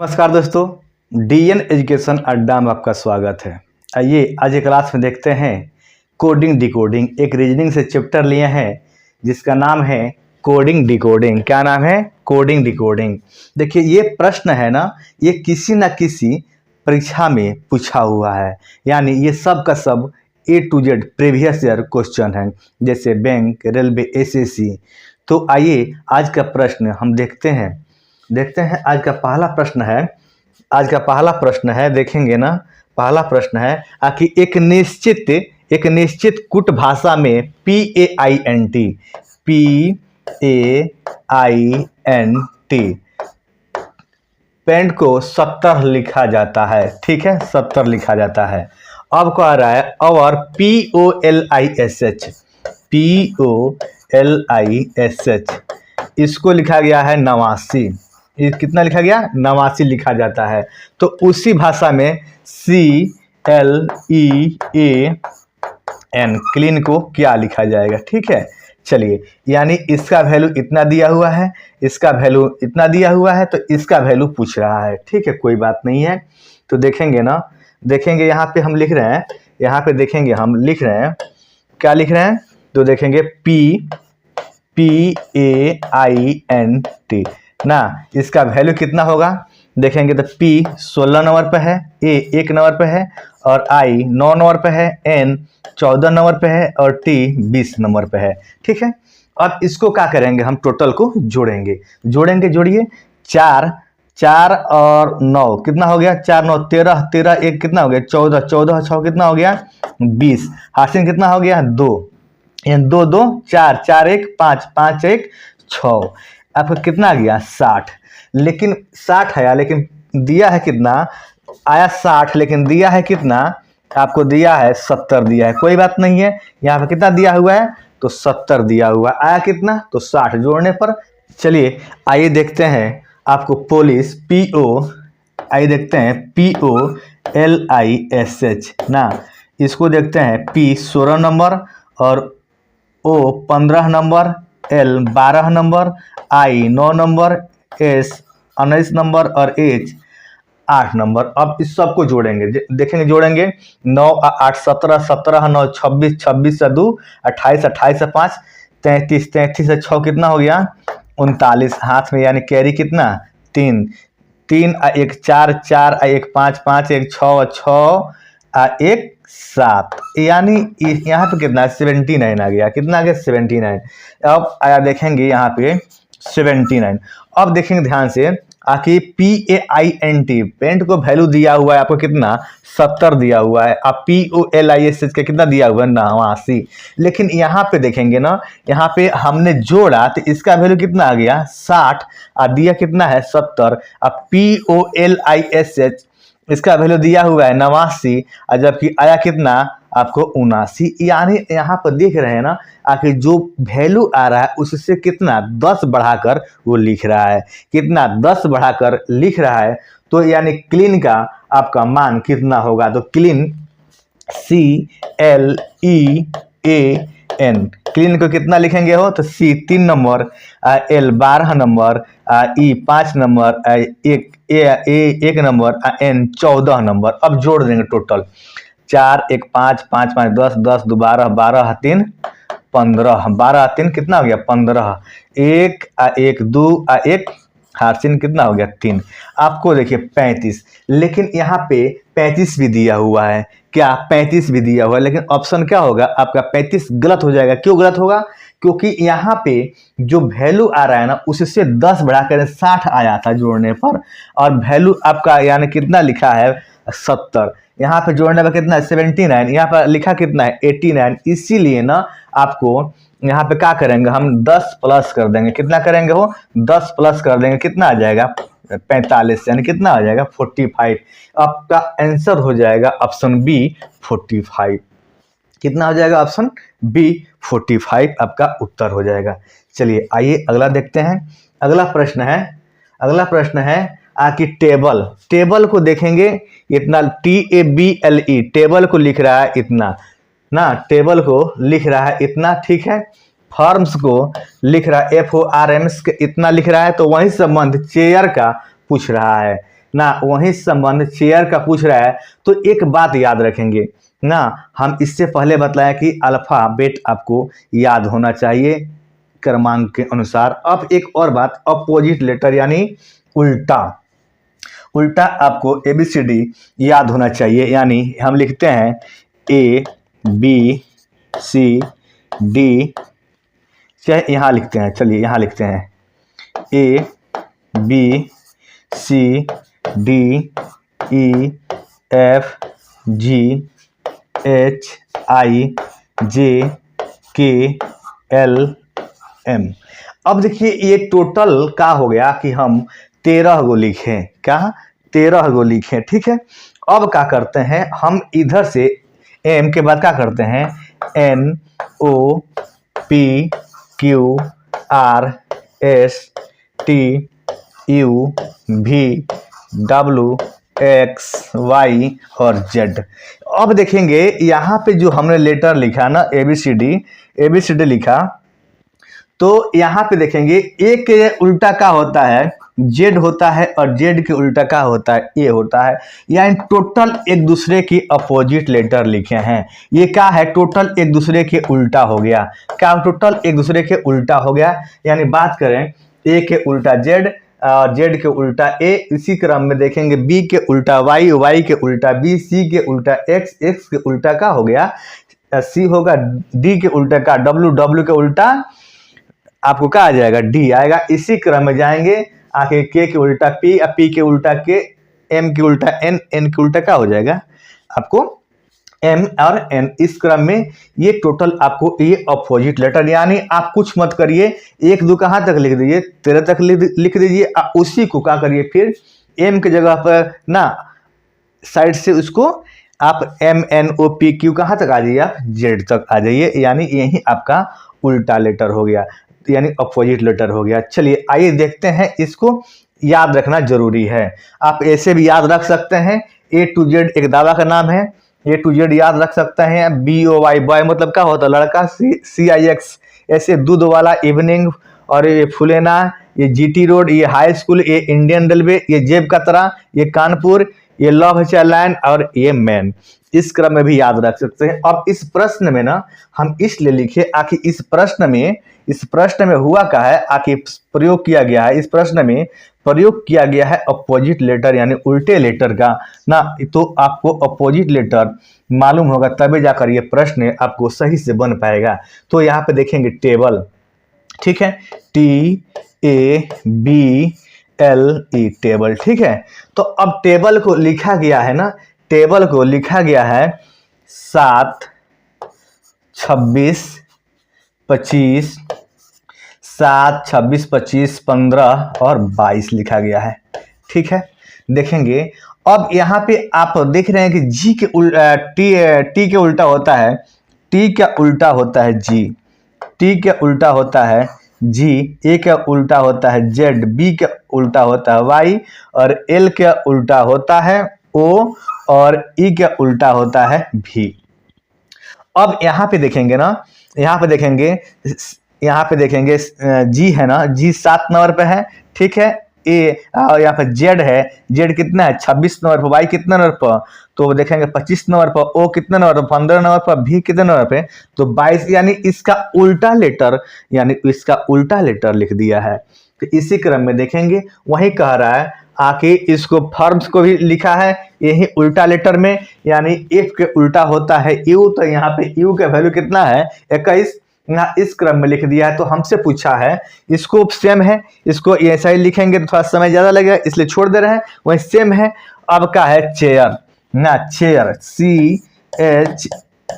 नमस्कार दोस्तों, DN education अड्डा में आपका स्वागत है। आइए आज एक क्लास में देखते हैं कोडिंग डिकोडिंग। एक रीजनिंग से चैप्टर लिए हैं जिसका नाम है कोडिंग डिकोडिंग। क्या नाम है? Coding decoding. देखिए ये प्रश्न है ना, ये किसी न किसी परीक्षा में पूछा हुआ है, यानी ये सब का सब A to Z previous year question है, जैसे बैंक, रेलवे, एसएससी। तो आइए आज का प्रश्न हम देखते हैं। आज का पहला प्रश्न है, देखेंगे ना। पहला प्रश्न है कि एक निश्चित कुट भाषा में PAINT पेंट को 70 लिखा जाता है। ठीक है, 70 लिखा जाता है। अब क्या आ रहा है? और POLISH इसको लिखा गया है 89। ये कितना लिखा गया? 89 लिखा जाता है। तो उसी भाषा में CLEAN क्लीन को क्या लिखा जाएगा? ठीक है, चलिए, यानी इसका वैल्यू इतना दिया हुआ है, इसका वैल्यू इतना दिया हुआ है, तो इसका वैल्यू पूछ रहा है। ठीक है, कोई बात नहीं है। तो देखेंगे ना, देखेंगे यहाँ पे हम लिख रहे हैं, यहाँ पे देखेंगे हम लिख रहे हैं, क्या लिख रहे हैं? तो देखेंगे PAINT ना, इसका वैल्यू कितना होगा? देखेंगे तो P 16 नंबर पे है, A 1 नंबर पे है, और I 9 नंबर पे है, N 14 नंबर पे है, और T 20 नंबर पे है। ठीक है, अब इसको क्या करेंगे? हम टोटल को जोड़ेंगे। जोड़िए। 4 और 9 कितना हो गया? 4 9 13, 13 1 कितना हो गया? 14, 14 6 कितना हो गया? 20। हासिल कितना हो गया? 2, 2 2 4, 4 1 5, 5 1 6। आपको कितना आ गया? 60। लेकिन 60 आया, लेकिन दिया है कितना? आया 60, लेकिन दिया है कितना? आपको दिया है 70 दिया है। कोई बात नहीं है, यहाँ पे कितना दिया हुआ है? तो 70 दिया हुआ। आया कितना? तो 60 जोड़ने पर। चलिए आइए देखते हैं आपको पुलिस आइए देखते हैं POLISH ना, इसको देखते हैं। P 16 नंबर, और O 15 number, L 12 number, I 9 number, S 19 number, और H 8 नंबर। अब इस सबको जोड़ेंगे, देखेंगे जोड़ेंगे। 9 8 17, 17 9 26, 26 से 2 28, 28 से 5 33, 33 से 6 कितना हो गया? 39। हाथ में यानी कैरी कितना? 3 3 1 4, 4 1 5, 5 1 6, 6 1 7, यानी यहाँ पे कितना? 79 आ गया। कितना आ गया? 79। अब आया देखेंगे यहाँ पे 79। अब देखेंगे ध्यान से कि PAINT पेंट को वैल्यू दिया हुआ है आपको कितना? 70 दिया हुआ है। अब POLISH का कितना दिया हुआ है? 89। लेकिन यहाँ पे देखेंगे ना, यहाँ पे हमने जोड़ा तो इसका वैल्यू कितना आ गया? 60, और दिया कितना है? 70। अब POLISH इसका वैल्यू दिया हुआ है 89, और जबकि आया कितना? आपको 79। यानी यहाँ पर देख रहे हैं ना, आखिर जो वैल्यू आ रहा है उससे कितना 10 बढ़ाकर वो लिख रहा है। कितना? 10 बढ़ाकर लिख रहा है। तो यानी क्लीन का आपका मान कितना होगा? तो क्लीन CLEAN क्लीन को कितना लिखेंगे हो? तो C 3 number, L 12 number, E 5 number, A 1 number, N 14 number. अब जोड़ देंगे टोटल। 4 1 5 5 5 10 10 2 12 12 3 15, 12 3 कितना हो गया? 15। 1 1 2 1 हार्सिन कितना हो गया? 3। आपको देखिए 35, लेकिन यहाँ पे 35 भी दिया हुआ है। क्या? 35 भी दिया हुआ है, लेकिन ऑप्शन क्या होगा आपका? 35 गलत हो जाएगा। क्यों गलत होगा? क्योंकि यहाँ पे जो वैल्यू आ रहा है ना, उससे 10 बढ़ाकर 60 आया था जोड़ने पर, और वैल्यू आपका यानी कितना लिखा है? 70। यहाँ पे जोड़ने पर कितना? 79। यहाँ पर लिखा कितना है? 89। इसीलिए ना आपको यहाँ पे क्या करेंगे? हम 10 प्लस कर देंगे। कितना करेंगे हो? 10 प्लस कर देंगे। कितना आ जाएगा? 45, यानी कितना आ जाएगा? 45। आपका आंसर हो जाएगा ऑप्शन बी 45। कितना हो जाएगा? ऑप्शन बी 45 आपका उत्तर हो जाएगा। चलिए आइए अगला देखते हैं। अगला प्रश्न है कि टेबल को देखेंगे। इतना TABLE टेबल को लिख रहा है इतना ना, टेबल को लिख रहा है इतना। ठीक है, फॉर्म्स को लिख रहा है FORMS के इतना लिख रहा है। तो वही संबंध चेयर का पूछ रहा है ना, वही संबंध चेयर का पूछ रहा है तो एक बात याद रखेंगे ना, हम इससे पहले बताया कि अल्फाबेट आपको याद होना चाहिए क्रमांक के अनुसार। अब एक और बात, अपोजिट लेटर यानी उल्टा, उल्टा आपको ABCD याद होना चाहिए। यानी हम लिखते हैं ABCD, चाहे यहाँ लिखते हैं, चलिए यहाँ लिखते हैं ABCDEFGHIJKLM। अब देखिए ये टोटल का हो गया कि हम 13 गो लिखें, क्या 13 गो लिखें, ठीक है। अब क्या करते हैं हम, इधर से M के बाद क्या करते हैं NOPQRSTUVWXY और Z। अब देखेंगे यहाँ पे जो हमने लेटर लिखा ना ABCD लिखा, तो यहाँ पे देखेंगे ए के उल्टा का होता है जेड होता है और जेड के उल्टा का होता है ए होता है। यानी टोटल एक दूसरे के अपोजिट लेटर लिखे हैं। ये क्या है, टोटल एक दूसरे के उल्टा हो गया। क्या टोटल एक दूसरे के उल्टा हो गया, यानी बात करें ए के उल्टा जेड, जेड के उल्टा ए, इसी क्रम में देखेंगे बी के उल्टा वाई, वाई के उल्टा बी, सी के उल्टा एक्स, एक्स के उल्टा का हो गया सी होगा, डी के उल्टा का डब्ल्यू, डब्ल्यू के उल्टा आपको क्या आ जाएगा डी आएगा। इसी क्रम में जाएंगे आके के उल्टा पी, पी के उल्टा के, एम के उल्टा एन, एन के उल्टा क्या हो जाएगा आपको एम और एन। इस क्रम में ये टोटल आपको ये अपोजिट लेटर, यानी आप कुछ मत करिए, 1 2 कहाँ तक लिख दीजिए 13 तक लिख दीजिए। उसी को क्या करिए फिर एम की जगह पर ना साइड से उसको आप MNOPQ कहाँ तक आ जाइए, आप जेड तक आ जाइए, यानी यही आपका उल्टा लेटर हो गया, यानी अपोजिट लेटर हो गया। चलिए आइए देखते हैं, इसको याद रखना जरूरी है। आप ऐसे भी याद रख सकते हैं, A to Z एक दावा का नाम है, A to Z याद रख सकते हैं। BOY बॉय मतलब क्या होता है लड़का, CIX ऐसे दूध वाला इवनिंग, और ये फुलेना, ये GT रोड, ये हाई स्कूल, ये इंडियन रेलवे, ये जेब कतरा, ये कानपुर, ये लव चाइल्ड और ये मैन। इस क्रम में भी याद रख सकते हैं। अब इस प्रश्न में ना हम इसलिए लिखे आखिर इस प्रश्न में हुआ क्या है, आखिर प्रयोग किया गया है, इस प्रश्न में प्रयोग किया गया है अपोजिट लेटर यानी उल्टे लेटर का ना। तो आपको अपोजिट लेटर मालूम होगा तभी जाकर ये प्रश्न आपको सही से बन पाएगा। तो यहाँ पे देखेंगे टेबल, ठीक है, TABLE टेबल, ठीक है। तो अब टेबल को लिखा गया है ना, टेबल को लिखा गया है 7 26 25, 7 26 25 15 और 22 लिखा गया है, ठीक है। देखेंगे अब यहाँ पे आप देख रहे हैं कि जी के टी के उल्टा होता है, टी का उल्टा होता है जी, टी के उल्टा होता है जी, ए का उल्टा होता है जेड, बी का उल्टा होता है वाई, और एल का उल्टा होता है ओ, और ई का उल्टा होता है भी। अब यहाँ पे देखेंगे ना, यहाँ पे देखेंगे जी है ना, जी 7 नंबर पे है, ठीक है। ए यहाँ पे जेड है, जेड कितना है 26 नंबर पर, वाई कितना नंबर पर, तो देखेंगे 25 नंबर पर, ओ कितना नंबर पर 15 नंबर पर, भी कितने नंबर पे तो 22, यानी इसका उल्टा लेटर लिख दिया है। तो इसी क्रम में देखेंगे वही कह रहा है आके इसको फॉर्म्स को भी लिखा है यही उल्टा लेटर में, यानी एफ के उल्टा होता है यू, तो यहाँ पे यू का वैल्यू कितना है 21, यहाँ इस क्रम में लिख दिया है। तो हमसे पूछा है, इसको सेम है, इसको ऐसा ही लिखेंगे तो थोड़ा समय ज्यादा लगेगा इसलिए छोड़ दे रहे हैं, वही सेम है। अब का है चेयर ना, चेयर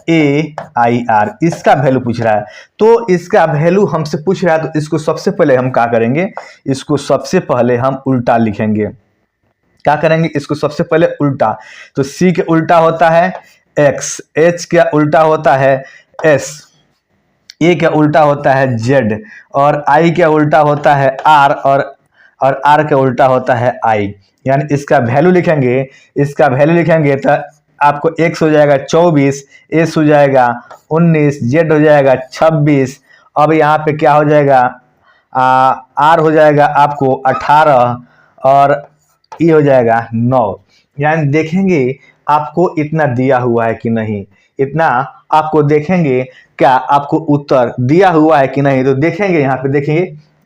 CHAIR, इसका वैल्यू पूछ रहा है। तो इसका वैल्यू हमसे पूछ रहा है, तो इसको सबसे पहले हम क्या करेंगे, इसको सबसे पहले हम उल्टा लिखेंगे। क्या करेंगे, इसको सबसे पहले उल्टा, तो C के उल्टा होता है X, H के उल्टा होता है S, A का उल्टा होता है Z, और I का उल्टा होता है R, और R का उल्टा होता है I। यानी इसका वैल्यू लिखेंगे तो आपको X हो जाएगा 24, S हो जाएगा 19, Z हो जाएगा 26। अब यहाँ पे क्या हो जाएगा R हो जाएगा आपको 18, और ये हो जाएगा 9। यानी देखेंगे आपको इतना दिया हुआ है कि नहीं, इतना आपको देखेंगे क्या आपको उत्तर दिया हुआ है कि नहीं। तो देखेंगे यहाँ पे,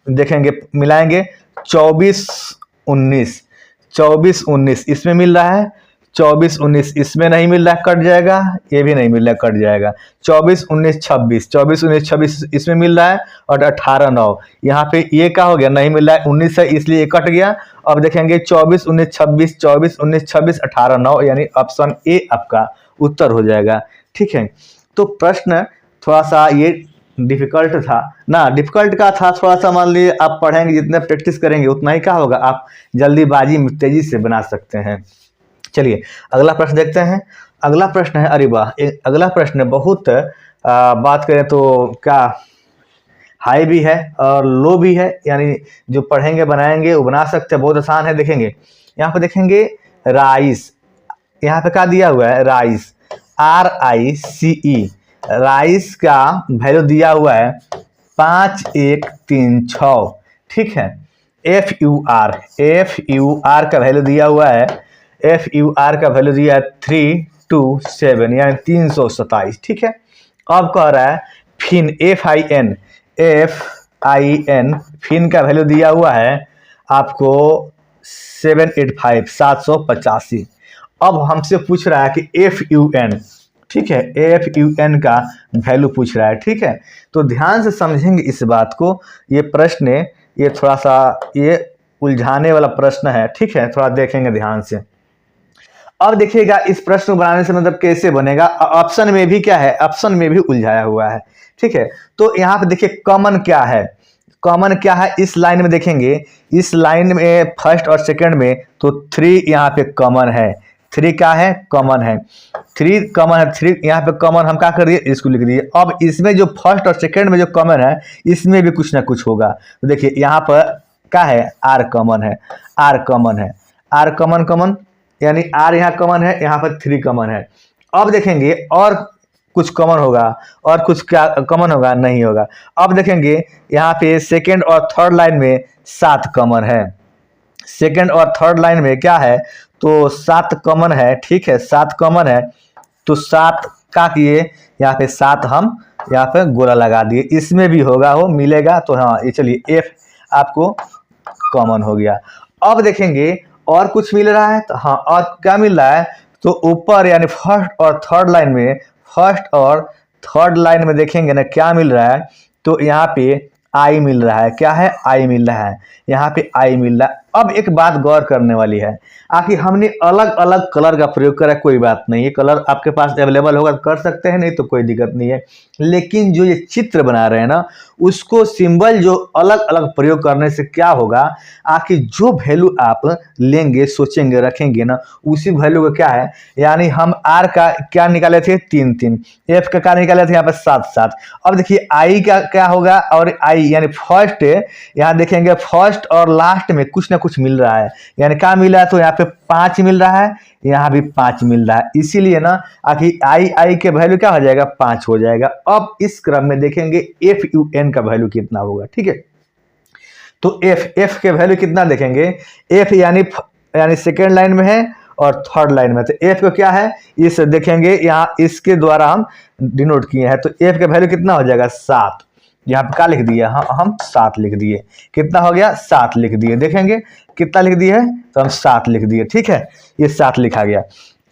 देखेंगे मिलाएंगे 24 19, 24 19 इसमें मिल रहा है, 24 19 इसमें नहीं मिल रहा है, कट जाएगा, ये भी नहीं मिल रहा है, कट जाएगा। 24 19 26, 24 19 26 इसमें मिल रहा है, और 18 9 यहाँ पे ये क्या हो गया, नहीं मिल रहा है, 19 है इसलिए ये कट गया। अब देखेंगे 24 19 26, 24 19 26 18 9, यानी ऑप्शन ए आपका उत्तर हो जाएगा। ठीक है, तो प्रश्न थोड़ा सा ये डिफिकल्ट था ना, डिफिकल्ट का था थोड़ा सा, मान लीजिए आप पढ़ेंगे जितना प्रैक्टिस करेंगे उतना ही क्या होगा, आप जल्दीबाजी में तेजी से बना सकते हैं। चलिए अगला प्रश्न देखते हैं। अगला प्रश्न है, अरे वाह, अगला प्रश्न बहुत बात करें तो क्या हाई भी है और लो भी है, यानी जो पढ़ेंगे बनाएंगे वो बना सकते हैं, बहुत आसान है। देखेंगे यहाँ पे, देखेंगे राइस, यहाँ पे क्या दिया हुआ है, राइस, RICE, राइस का वैल्यू दिया हुआ है 5136। ठीक है, FUR का वैल्यू दिया हुआ है, FUR का वैल्यू दिया है 327, यानी 327। ठीक है, अब कह रहा है फिन, FIN फिन का वैल्यू दिया हुआ है आपको 785, 785। अब हमसे पूछ रहा है कि FUN, ठीक है, FUN का वैल्यू पूछ रहा है। ठीक है, तो ध्यान से समझेंगे इस बात को, ये प्रश्न ये थोड़ा सा ये उलझाने वाला प्रश्न है। ठीक है, थोड़ा देखेंगे ध्यान से। अब देखिएगा इस प्रश्न को बनाने से मतलब कैसे बनेगा, ऑप्शन में भी क्या है, ऑप्शन में भी उलझाया हुआ है। ठीक है, तो यहाँ पे देखिए कॉमन क्या है, कॉमन क्या है इस लाइन में, देखेंगे इस लाइन में फर्स्ट और सेकंड में तो 3 यहाँ पे कॉमन है, 3 क्या है, कॉमन है, 3 कॉमन है, 3 यहाँ पे कॉमन, हम क्या कर दिए, इसको लिख दिए। अब इसमें जो फर्स्ट और सेकंड में जो कॉमन है इसमें भी कुछ ना कुछ होगा। तो देखिए यहाँ पर क्या है, R कॉमन है, R कॉमन है, R कॉमन कॉमन, यानी R यहाँ कॉमन है, यहाँ पर 3 कॉमन है। अब देखेंगे और कुछ कॉमन होगा, और कुछ क्या कॉमन होगा, नहीं होगा। अब देखेंगे यहाँ पे सेकंड और थर्ड लाइन में 7 कॉमन है, सेकंड और थर्ड लाइन में क्या है, तो 7 कॉमन है। ठीक है, 7 कॉमन है, तो 7 का किए यहाँ पे 7 हम यहाँ पे गोला लगा दिए, इसमें भी होगा, वो मिलेगा। तो हाँ ये चलिए F आपको कॉमन हो गया। अब देखेंगे और कुछ मिल रहा है, तो हाँ और क्या मिल रहा है, तो ऊपर यानी फर्स्ट और थर्ड लाइन में, फर्स्ट और थर्ड लाइन में देखेंगे ना क्या मिल रहा है, तो यहाँ पे I मिल रहा है, क्या है, I मिल रहा है, यहाँ पे I मिल रहा है। अब एक बात गौर करने वाली है, आखिर हमने अलग अलग कलर का प्रयोग करा, कोई बात नहीं है, कलर आपके पास अवेलेबल होगा कर सकते हैं, नहीं तो कोई दिक्कत नहीं है। लेकिन जो ये चित्र बना रहे हैं ना, उसको सिंबल जो अलग अलग प्रयोग करने से क्या होगा, आखिर जो वैल्यू आप लेंगे, सोचेंगे, रखेंगे ना, उसी वैल्यू का क्या है, यानी हम R का क्या निकाले थे, 3 3, F का क्या निकाले थे यहाँ पर 7 7। अब देखिए I का क्या होगा, और I यानी फर्स्ट, यहाँ देखेंगे फर्स्ट और लास्ट में कुछ ना कुछ मिल रहा है, यानी क्या मिला है, तो यहाँ पे 5 मिल रहा है, यहाँ भी 5 मिल रहा है, इसीलिए ना आखिर I के वैल्यू क्या हो जाएगा, 5 हो जाएगा। अब इस क्रम में देखेंगे FUN का वैल्यू कितना होगा। ठीक है, तो F के वैल्यू कितना देखेंगे, F यानी सेकेंड लाइन में है और थर्ड लाइन में, तो F को क्या है, इस देखेंगे यहाँ इसके द्वारा हम डिनोट किए हैं, तो F का वैल्यू कितना हो जाएगा, 7। यहाँ पे क्या लिख दिया, हम 7 लिख दिए, कितना हो गया, 7 लिख दिए। देखेंगे कितना लिख दिए है, तो हम 7 लिख दिए। ठीक है, ये 7 लिखा गया।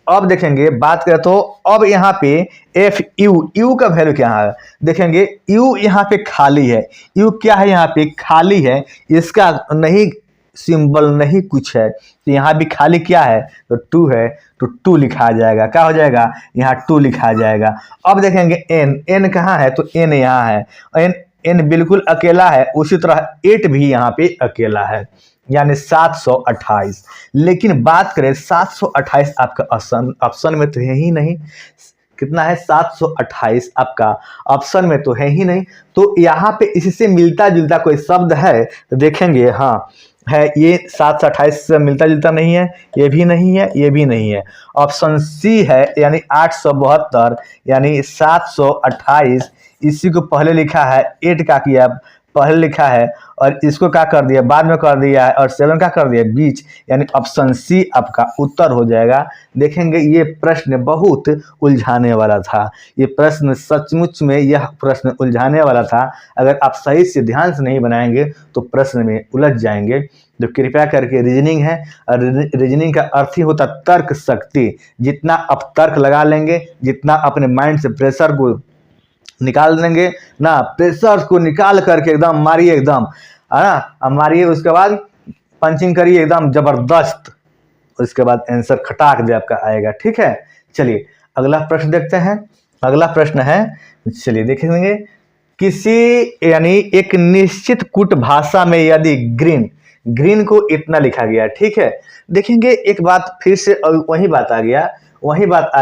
अब देखेंगे बात करें तो अब यहाँ पे FU का वैल्यू क्या है, देखेंगे U यहाँ पे खाली है, U क्या है, यहाँ पे खाली है, इसका नहीं सिंबल नहीं कुछ है, तो यहाँ भी खाली क्या है, तो 2 है, तो 2 लिखा जाएगा, क्या हो जाएगा, यहाँ 2 लिखा जाएगा। अब देखेंगे N कहाँ है, तो N यहाँ है, N बिल्कुल अकेला है, उसी तरह 8 भी यहाँ पे अकेला है, यानी 728। लेकिन बात करें 728 आपका ऑप्शन में तो है ही नहीं, कितना है, 728 आपका ऑप्शन में तो है ही नहीं। तो यहाँ पे इससे मिलता जुलता कोई शब्द है, तो देखेंगे हाँ है, ये 728 से मिलता जुलता नहीं है, ये भी नहीं है, ये भी नहीं है, ऑप्शन सी है, यानी 872, यानी 728, इसी को पहले लिखा है 8 का किया पहले लिखा है और इसको क्या कर दिया बाद में कर दिया है और 7 क्या कर दिया बीच, यानी ऑप्शन सी आपका उत्तर हो जाएगा। देखेंगे ये प्रश्न बहुत उलझाने वाला था, ये प्रश्न सचमुच में यह प्रश्न उलझाने वाला था। अगर आप सही से ध्यान से नहीं बनाएंगे तो प्रश्न में उलझ जाएंगे। तो कृपया करके रीजनिंग है और रीजनिंग का अर्थ ही होता तर्क शक्ति। जितना आप तर्क लगा लेंगे, जितना अपने माइंड से प्रेशर को निकाल देंगे ना, प्रेशर को निकाल करके एकदम मारिए, एकदम है ना, अब मारिए, उसके बाद पंचिंग करिए एकदम जबरदस्त, उसके बाद आंसर खटाक दे आपका आएगा। ठीक है, चलिए अगला प्रश्न देखते हैं। अगला प्रश्न है, चलिए देखेंगे, किसी यानी एक निश्चित कूट भाषा में यदि ग्रीन को इतना लिखा गया, ठीक है, देखेंगे एक बात फिर से वही बात आ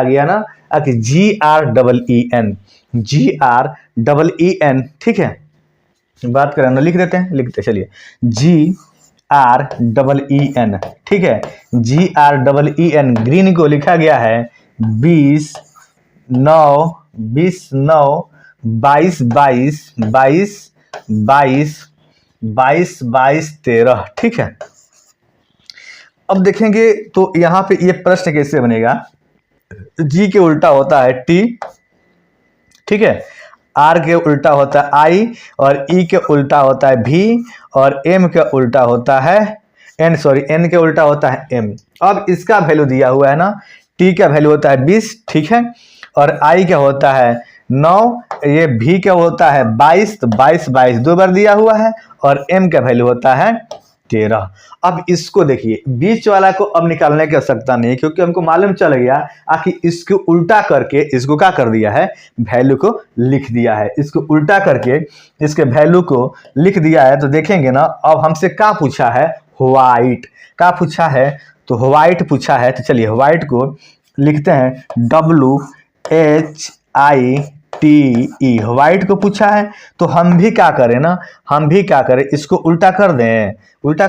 गया ना कि GREEN, ठीक है, बात करें ना, लिख देते हैं, लिखते चलिए GREEN, ठीक है, GREEN ग्रीन को लिखा गया है 20 9 20 9 22 22 22 22 22 22 13, ठीक है। अब देखेंगे तो यहाँ पे ये प्रश्न कैसे बनेगा। जी के उल्टा होता है टी, ठीक है, आर के उल्टा होता है आई, और ई के उल्टा होता है भी, और एम के उल्टा होता है एन के उल्टा होता है एम। अब इसका वैल्यू दिया हुआ है ना, टी का वैल्यू होता है 20, ठीक है, और आई क्या होता है 9, ये भी क्या होता है 22, तो 22 22 दो बार दिया हुआ है, और एम का वैल्यू होता है 13। अब इसको देखिए, बीच वाला को अब निकालने की आवश्यकता नहीं, क्योंकि हमको मालूम चल गया कि इसको उल्टा करके इसको क्या कर दिया है, वैल्यू को लिख दिया है। इसको उल्टा करके इसके वैल्यू को लिख दिया है। तो देखेंगे ना, अब हमसे क्या पूछा है, व्हाइट का पूछा है, तो व्हाइट पूछा है। तो चलिए व्हाइट को लिखते हैं WHITE, व्हाइट को पूछा है। तो हम भी क्या करें ना, इसको उल्टा कर दें, उल्टा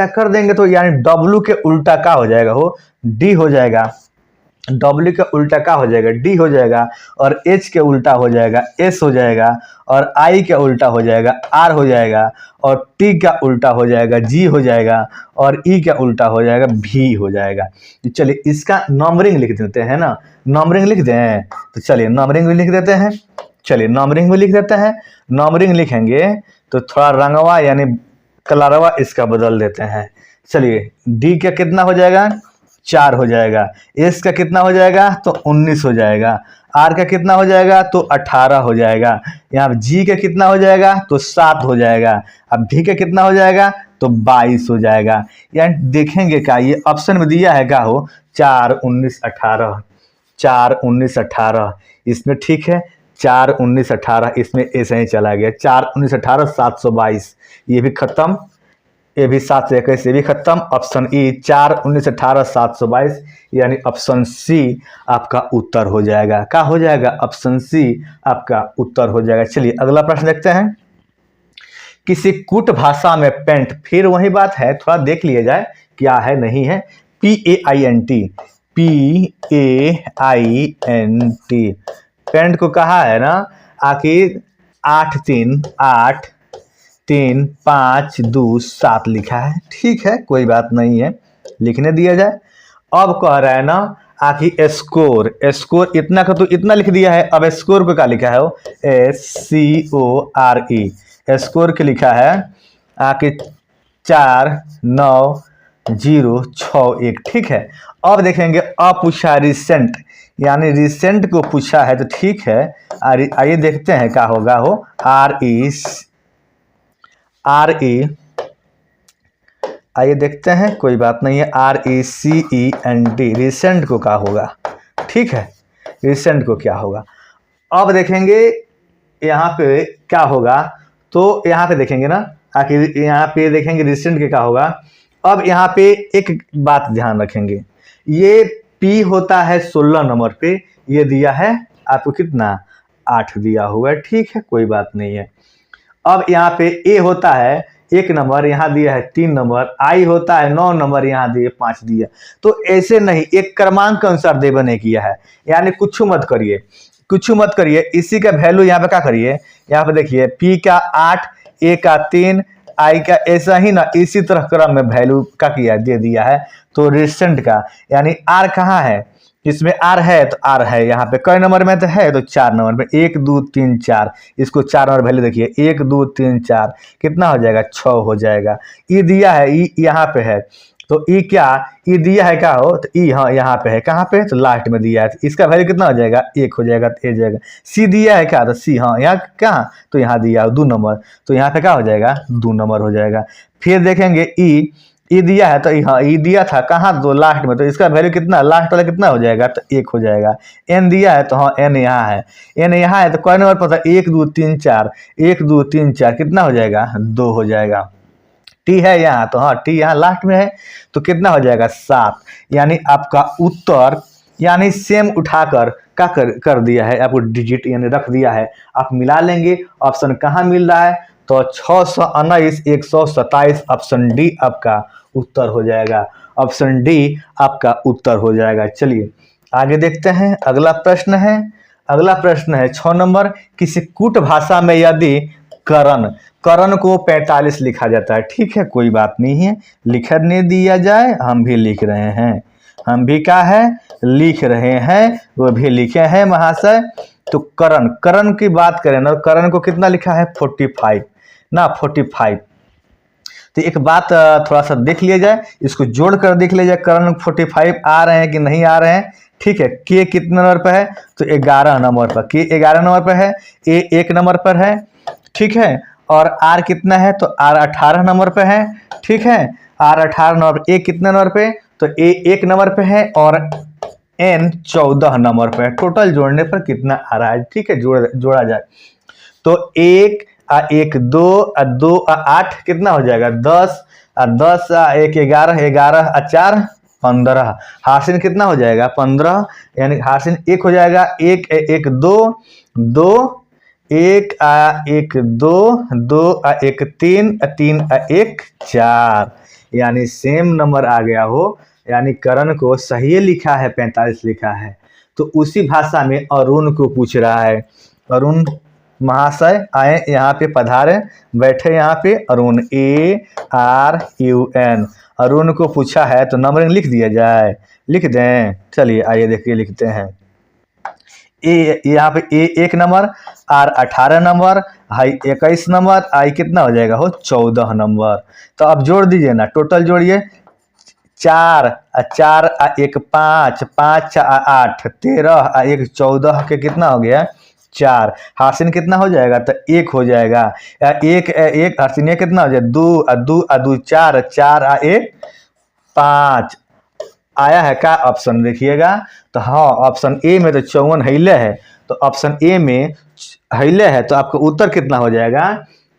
कर देंगे तो यानी W के उल्टा क्या हो जाएगा, वो D हो जाएगा, W के उल्टा क्या हो जाएगा, D हो जाएगा, और H के उल्टा हो जाएगा S हो जाएगा, और I के उल्टा हो जाएगा R हो जाएगा, और T का उल्टा हो जाएगा G हो जाएगा, और E का उल्टा हो जाएगा V हो जाएगा। तो चलिए इसका नंबरिंग लिख देते हैं ना, नंबरिंग लिख दें, तो चलिए नंबरिंग भी लिख देते हैं। नंबरिंग लिखेंगे तो थोड़ा रंगवा यानी कलरवा इसका बदल देते हैं। चलिए D का कितना हो जाएगा, 4 हो जाएगा, S का कितना हो जाएगा तो 19 हो जाएगा, R का कितना हो जाएगा तो 18 हो जाएगा, यहाँ G का कितना हो जाएगा तो 7 हो जाएगा, अब V का कितना हो जाएगा तो 22 हो जाएगा। यानी देखेंगे क्या, ये ऑप्शन में दिया है क्या हो 4 19 18, 4 19 18, इसमें ठीक है 4 19 18, इसमें ऐसे ही चला गया, 4 19 18 722, ये भी खत्म, ये भी 7 से 21 ये भी खत्म। ऑप्शन ई 4 19 18 722, यानी ऑप्शन सी आपका उत्तर हो जाएगा। क्या हो जाएगा, ऑप्शन सी आपका उत्तर हो जाएगा। चलिए अगला प्रश्न देखते हैं। किसी कूट भाषा में पेंट, फिर वही बात है, थोड़ा देख लिया जाए क्या है नहीं है। PAINT, पेंट को कहा है ना आखिर 8 3 8 3 5 2 7 लिखा है, ठीक है कोई बात नहीं है, लिखने दिया जाए। अब कह रहा है ना आखिर स्कोर इतना का तो इतना लिख दिया है, अब स्कोर को क्या लिखा है, वो SCORE, स्कोर के लिखा है आखिर 4 9 0 6 1, ठीक है। अब देखेंगे अब पूछा रिसेंट, यानी रिसेंट को पूछा है, तो ठीक है आइए देखते हैं क्या होगा, हो RE, आइए देखते हैं कोई बात नहीं है, RECENT, रिसेंट को क्या होगा, ठीक है, रिसेंट को क्या होगा। अब देखेंगे यहाँ पे क्या होगा, तो यहाँ पे देखेंगे ना आखिर यहाँ पे देखेंगे रिसेंट के क्या होगा। अब यहाँ पे एक बात ध्यान रखेंगे, ये P होता है 16 नंबर पे, ये दिया है आपको कितना 8 दिया हुआ है, ठीक है कोई बात नहीं है। अब यहाँ पे A होता है 1 नंबर, यहाँ दिया है 3 नंबर, I होता है 9 नंबर, यहाँ दिए 5 दिया। तो ऐसे नहीं, एक क्रमांक के अनुसार देवन ने किया है, यानी कुछ मत करिए, कुछ मत करिए, इसी का वैल्यू यहाँ पे क्या करिए, यहाँ पे देखिए p का 8, a का 3, i का ऐसा ही ना इसी तरह क्रम में वैल्यू का किया दे दिया है। तो रेजिस्टेंट का यानी r कहाँ है, इसमें r है तो r है यहाँ पे कई नंबर में तो है तो 4 नंबर में, 1 2 3 4, इसको 4 नंबर वैल्यू देखिए 1 2 3 4 कितना हो जाएगा 6 हो जाएगा। ई दिया है, ई यहाँ पे है तो ई क्या, ई दिया है क्या हो तो ई हाँ यहाँ पे है, कहाँ पे तो लास्ट में दिया है, तो इसका वैल्यू कितना हो जाएगा 1 हो जाएगा तो ए जाएगा। सी दिया है क्या तो सी हाँ यहाँ कहाँ तो यहाँ दिया है 2 नंबर, तो यहाँ पे क्या हो जाएगा 2 नंबर हो जाएगा। फिर देखेंगे ई दिया है तो हाँ ई दिया था कहाँ दो लास्ट में, तो इसका वैल्यू कितना लास्ट वाला कितना हो जाएगा तो 1 हो जाएगा। एन दिया है तो हाँ एन यहाँ है, एन यहाँ है तो कौन नंबर पर था 1 2 3 4, 1 2 3 4 कितना हो जाएगा 2 हो जाएगा। टी है यहाँ तो हाँ टी यहाँ लास्ट में है तो कितना हो जाएगा 7, यानी आपका उत्तर यानी सेम उठाकर क्या कर दिया है आपको डिजिट यानी रख दिया है, आप मिला लेंगे। ऑप्शन कहाँ मिल रहा है तो 619 127, ऑप्शन डी आपका उत्तर हो जाएगा, ऑप्शन डी आपका उत्तर हो जाएगा। चलिए आगे देखते हैं, अगला प्रश्न है, अगला प्रश्न है 6 नंबर, किसी कूट भाषा में यदि करण करण को 45 लिखा जाता है, ठीक है कोई बात नहीं है, लिखने दिया जाए, हम भी लिख रहे हैं, हम भी क्या है लिख रहे हैं, वो भी लिखे हैं महाशय। तो करण करण की बात करें ना, करण को कितना लिखा है 45 ना 45। तो एक बात थोड़ा सा देख लिया जाए, इसको जोड़ कर देख लिया जाए करण 45 आ रहे हैं कि नहीं आ रहे हैं, ठीक है। के कितने नंबर पर है तो 11 नंबर पर, के 11 नंबर पर है, ए 1 नंबर पर है, ठीक है। और आर कितना है तो आर 18 नंबर पे है, ठीक है, आर 18 नंबर, ए कितने नंबर पे तो ए 1 नंबर पे है और एन 14 नंबर पे है। टोटल जोड़ने पर कितना आ रहा है, ठीक है, जोड़ा जाए तो 1 1 2 2 8 कितना हो जाएगा 10 10 1 11 11 4 15, हासिन कितना हो जाएगा 15, यानी हासिन 1 हो जाएगा, 1 1 2 2 1 1 2 2 1 3 3 1 4, यानी सेम नंबर आ गया हो, यानी करण को सही लिखा है 45 लिखा है। तो उसी भाषा में अरुण को पूछ रहा है, अरुण महाशय आए यहाँ पे पधारे, बैठे यहाँ पे अरुण ARUN, अरुण को पूछा है तो नंबरिंग लिख दिया जाए, लिख दें, चलिए आइए देखिए लिखते हैं। ए यहाँ पे A 1 number, R 18 number, I 21 number, I कितना हो जाएगा हो 14 नंबर। तो अब जोड़ दीजिए ना, टोटल जोड़िए 4 4 1 5 5 8 13 1 14 के कितना हो गया 4, हासिन कितना हो जाएगा तो 1 हो जाएगा, 1 1 हासिन कितना हो जाएगा 2 2 2 4 4 1 5 आया है क्या ऑप्शन देखिएगा तो हाँ ऑप्शन ए में तो 54 हिले है, तो ऑप्शन ए में हिले है तो आपका उत्तर कितना हो जाएगा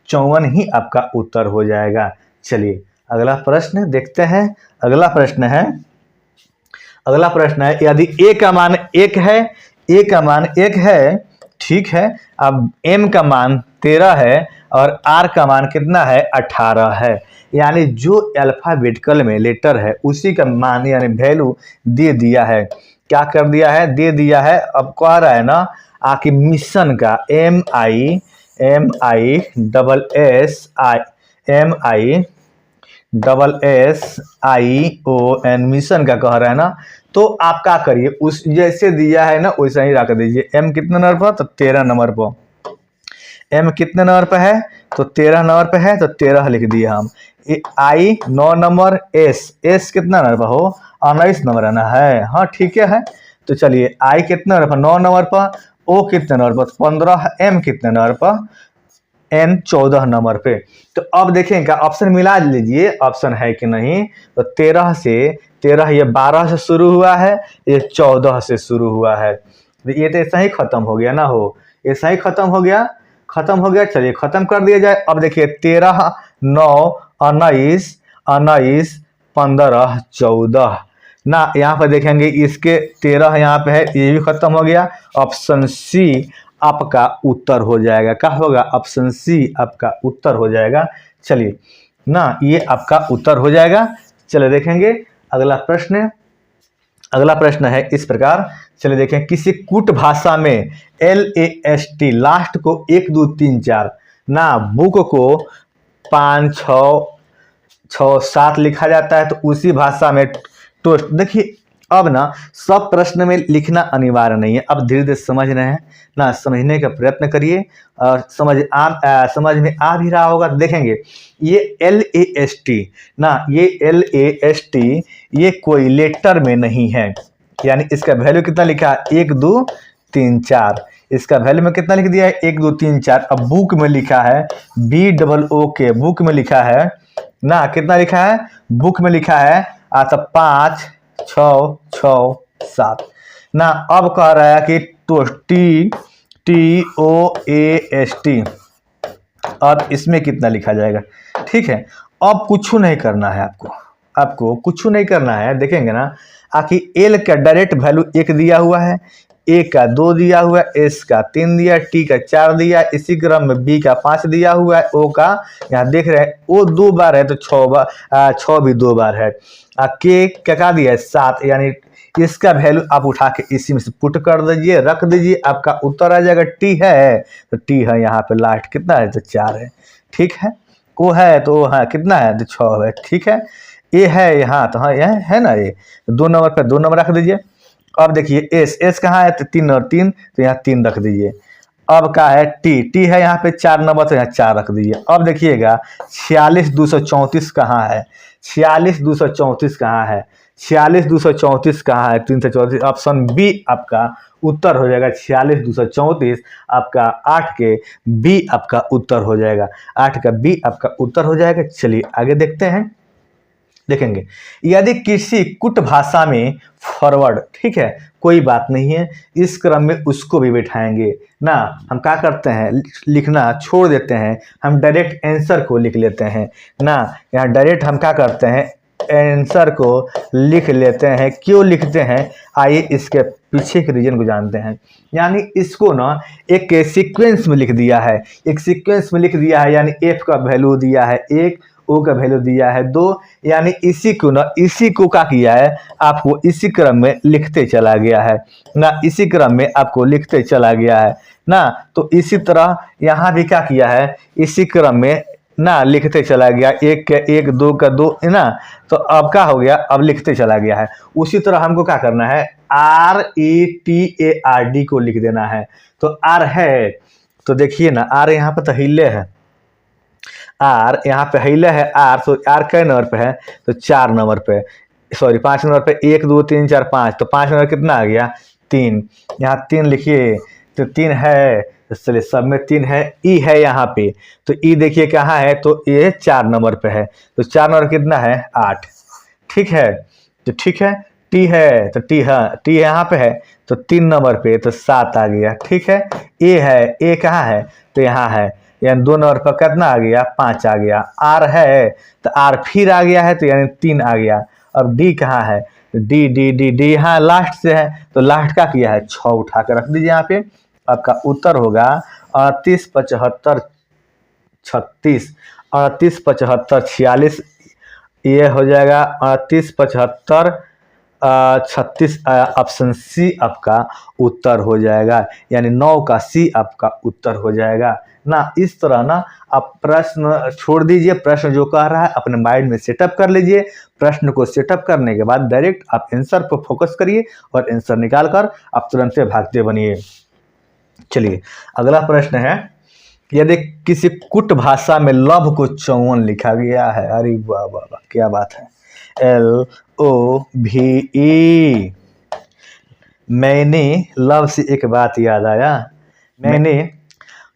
54 ही आपका उत्तर हो जाएगा। चलिए अगला प्रश्न देखते हैं, अगला प्रश्न है, अगला प्रश्न है यदि ए का मान 1 है, ए का मान 1 है, ठीक है, अब एम का मान 13 है और आर का मान कितना है 18 है, यानी जो अल्फाबेटिकल में लेटर है उसी का मान यानी वैल्यू दे दिया है, क्या कर दिया है दे दिया है। अब कह रहा है ना आखिर मिशन का MI मिशन का कह रहा है ना, तो आप क्या करिए उस जैसे दिया है ना वैसा ही रख दीजिए। एम कितने नंबर पर तो 13 नंबर पर, एम कितने नंबर पे है तो 13 नंबर पे है तो 13 लिख दिए हम। आई 9 नंबर, एस कितना नंबर पर हो 19 नंबर है ना, है हाँ ठीक है। तो चलिए आई कितने नंबर पर 9 नंबर पर, ओ कितने नंबर पर 15, एम कितने नंबर पर एन 14 नंबर पे। तो अब देखें क्या ऑप्शन मिला लीजिए, ऑप्शन है कि नहीं, तो 13 से 13 ये 12 से शुरू हुआ है, ये 14 से शुरू हुआ है, ये तो ऐसा ही खत्म हो गया ना हो, ऐसा ही खत्म हो गया, खत्म हो गया। चलिए खत्म कर दिया जाए। अब देखिए 13 9 19 19 15 14 ना, यहाँ पर देखेंगे इसके 13 यहाँ पे है, ये भी खत्म हो गया। ऑप्शन सी आपका उत्तर हो जाएगा, क्या होगा ऑप्शन सी आपका उत्तर हो जाएगा। चलिए ना ये आपका उत्तर हो जाएगा। चलिए देखेंगे अगला प्रश्न, अगला प्रश्न है इस प्रकार, चलिए देखें, किसी कूट भाषा में LAST लास्ट को 1 2 3 4 ना बुक को 5 6 6 7 लिखा जाता है, तो उसी भाषा में टोस्ट। देखिए अब ना सब प्रश्न में लिखना अनिवार्य नहीं है, अब धीरे धीरे समझ रहे हैं ना, समझने का प्रयत्न करिए और समझ में आ भी रहा होगा। देखेंगे ये LAST ना, ये LAST ये कोई लेटर में नहीं है, यानी इसका वैल्यू कितना लिखा है 1 2 3 4, इसका वैल्यू में कितना लिख दिया है 1 2 3 4। अब बुक में लिखा है BOOK, बुक में लिखा है ना, कितना लिखा है बुक में लिखा है तो 5 6 6 7 ना। अब कह रहा है कि TOAST, अब इसमें कितना लिखा जाएगा। ठीक है, अब कुछ नहीं करना है, आपको कुछ नहीं करना है। देखेंगे ना आखिर L का डायरेक्ट वैल्यू 1 दिया हुआ है, A का 2 दिया हुआ है, S का 3 दिया, T का 4 दिया, इसी क्रम में B का 5 दिया हुआ है, O का यहाँ देख रहे हैं O 2 बार है तो 6 भी 2 बार है, K क्या दिया है 7, यानी इसका वैल्यू आप उठा के इसी में से पुट कर दीजिए, रख दीजिए, आपका उत्तर आ जाएगा। T है तो T है यहाँ पे लास्ट कितना है तो 4 है। ठीक है, O है तो O है कितना है तो 6 है। ठीक है, A है यहाँ तो हाँ यह है ना, ये 2 नंबर पर 2 नंबर रख दीजिए। अब देखिए S कहाँ है तो 3 और 3, तो यहाँ 3 रख दीजिए। अब क्या है T है यहाँ पे 4 नंबर, तो यहाँ 4 रख दीजिए। अब देखिएगा 46 234 कहाँ है, 46 234 कहाँ है, 46 234 कहाँ है 334, ऑप्शन बी आपका उत्तर हो जाएगा। 46 234 आपका 8 के बी आपका उत्तर हो जाएगा, 8 का बी आपका उत्तर हो जाएगा। चलिए आगे देखते हैं। देखेंगे यदि किसी कुट भाषा में फॉरवर्ड, ठीक है कोई बात नहीं है, इस क्रम में उसको भी बैठाएंगे ना। हम क्या करते हैं लिखना छोड़ देते हैं, हम डायरेक्ट आंसर को लिख लेते हैं ना। यहाँ डायरेक्ट हम क्या करते हैं आंसर को लिख लेते हैं। क्यों लिखते हैं आइए इसके पीछे के रीजन को जानते हैं। यानी इसको ना एक सीक्वेंस में लिख दिया है, एक सीक्वेंस में लिख दिया है, यानी एफ का वैल्यू दिया है 1, ओ का वैल्यू दिया है 2, यानी इसी को क्या किया है आपको इसी क्रम में लिखते चला गया है ना, इसी क्रम में आपको लिखते चला गया है ना। तो इसी तरह यहाँ भी क्या किया है इसी क्रम में ना लिखते चला गया, 1 का 1 2 का 2 है ना। तो अब क्या हो गया अब लिखते चला गया है। उसी तरह हमको क्या करना है RETARD को लिख देना है। तो आर है तो देखिए ना आर यहाँ पर तो हिले है, आर यहाँ पे हिले है आर, तो आर कै नंबर पे है तो 4 नंबर पे, सॉरी 5 नंबर पे 1 2 3 4 5, तो 5 नंबर कितना आ गया 3, यहाँ 3 लिखिए तो 3 है, तो चलिए सब में 3 है। ई है यहाँ पे तो ई देखिए कहाँ है तो ये 4 नंबर पे है, तो 4 नंबर कितना है 8। ठीक है तो ठीक है टी है तो टी यहाँ पे है तो 3 नंबर पे तो 7 आ गया। ठीक है ए है, ए कहाँ है तो यहाँ है, यानी 2 नंबर पर कितना आ गया 5 आ गया। आर है तो आर फिर आ गया है तो यानी 3 आ गया। अब डी कहाँ है तो डी यहाँ लास्ट से है, तो लास्ट का किया है 6 उठा कर रख दीजिए यहाँ पे। आपका उत्तर होगा 38 75 36, 38 75 46, ये हो जाएगा 38 75 36, ऑप्शन सी आपका उत्तर हो जाएगा, यानी 9 का सी आपका उत्तर हो जाएगा ना। इस तरह ना आप प्रश्न छोड़ दीजिए, प्रश्न जो कह रहा है अपने माइंड में सेटअप कर लीजिए। प्रश्न को सेटअप करने के बाद डायरेक्ट आप आंसर पर फोकस करिए और आंसर निकाल कर आप तुरंत से भागते बनिए। चलिए अगला प्रश्न है, यदि किसी कुट भाषा में लव को 54 लिखा गया है, अरे वाह वाह वाह क्या बात है, LOVE। मैंने लव से एक बात याद आया, मैंने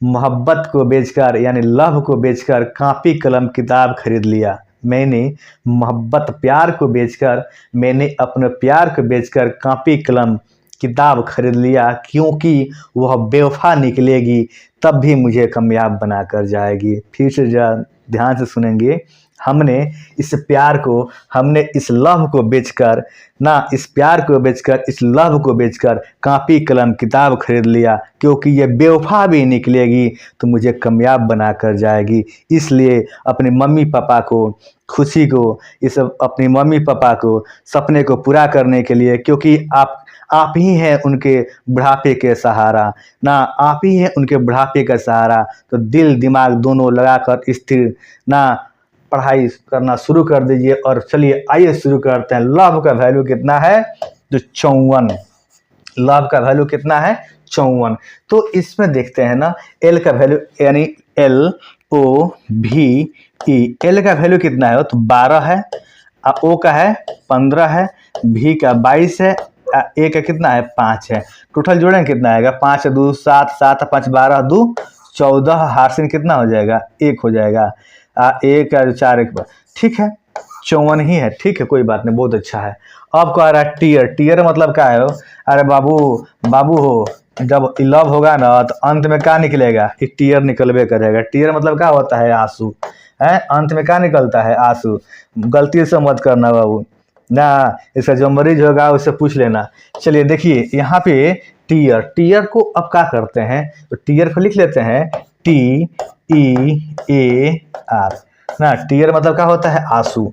मोहब्बत को बेचकर यानी लव को बेचकर कॉपी कलम किताब खरीद लिया। मैंने मोहब्बत प्यार को बेचकर, मैंने अपने प्यार को बेचकर कॉपी कलम किताब खरीद लिया, क्योंकि वह बेवफा निकलेगी तब भी मुझे कामयाब बना कर जाएगी। फिर से ध्यान से सुनेंगे, हमने इस प्यार को, हमने इस लव को बेचकर ना, इस प्यार को बेचकर, इस लव को बेचकर कॉपी कलम किताब खरीद लिया, क्योंकि ये बेवफा भी निकलेगी तो मुझे कामयाब बना कर जाएगी। इसलिए अपने मम्मी पापा को खुशी को, इस अपनी मम्मी पापा को सपने को पूरा करने के लिए, क्योंकि आप ही हैं उनके बुढ़ापे के सहारा ना, आप ही हैं उनके बुढ़ापे का सहारा। तो दिल दिमाग दोनों लगाकर स्थिर ना पढ़ाई करना शुरू कर दीजिए। और चलिए आइए शुरू करते हैं। लव का वैल्यू कितना है? तो 54। लव का वैल्यू कितना है? 54। तो इसमें देखते हैं ना, एल का वैल्यू यानी LOVE, एल का वैल्यू कितना है? तो 12 है, ओ का है 15 है, भी का 22 है, ए का कितना है? 5 है। टोटल जोड़ें कितना आएगा? 5 2 7, 7 5 12, 2 14, हार्सिन कितना हो जाएगा? 1 हो जाएगा। 1 4 1, ठीक है 54 ही है, ठीक है कोई बात नहीं, बहुत अच्छा है। अब कह रहा है टीयर। टीयर मतलब क्या है? अरे बाबू बाबू हो, जब लव होगा ना तो अंत में क्या निकलेगा? टीयर निकलबे करेगा। टीयर मतलब क्या होता है? आंसू है। अंत में क्या निकलता है? आंसू। गलती से मत करना बाबू ना, इसका जो मरीज होगा उससे पूछ लेना। चलिए देखिए यहाँ पे टीयर, टीयर को अब क्या करते हैं? तो टीयर को लिख लेते हैं TEAR ना। टीयर मतलब क्या होता है? आंसू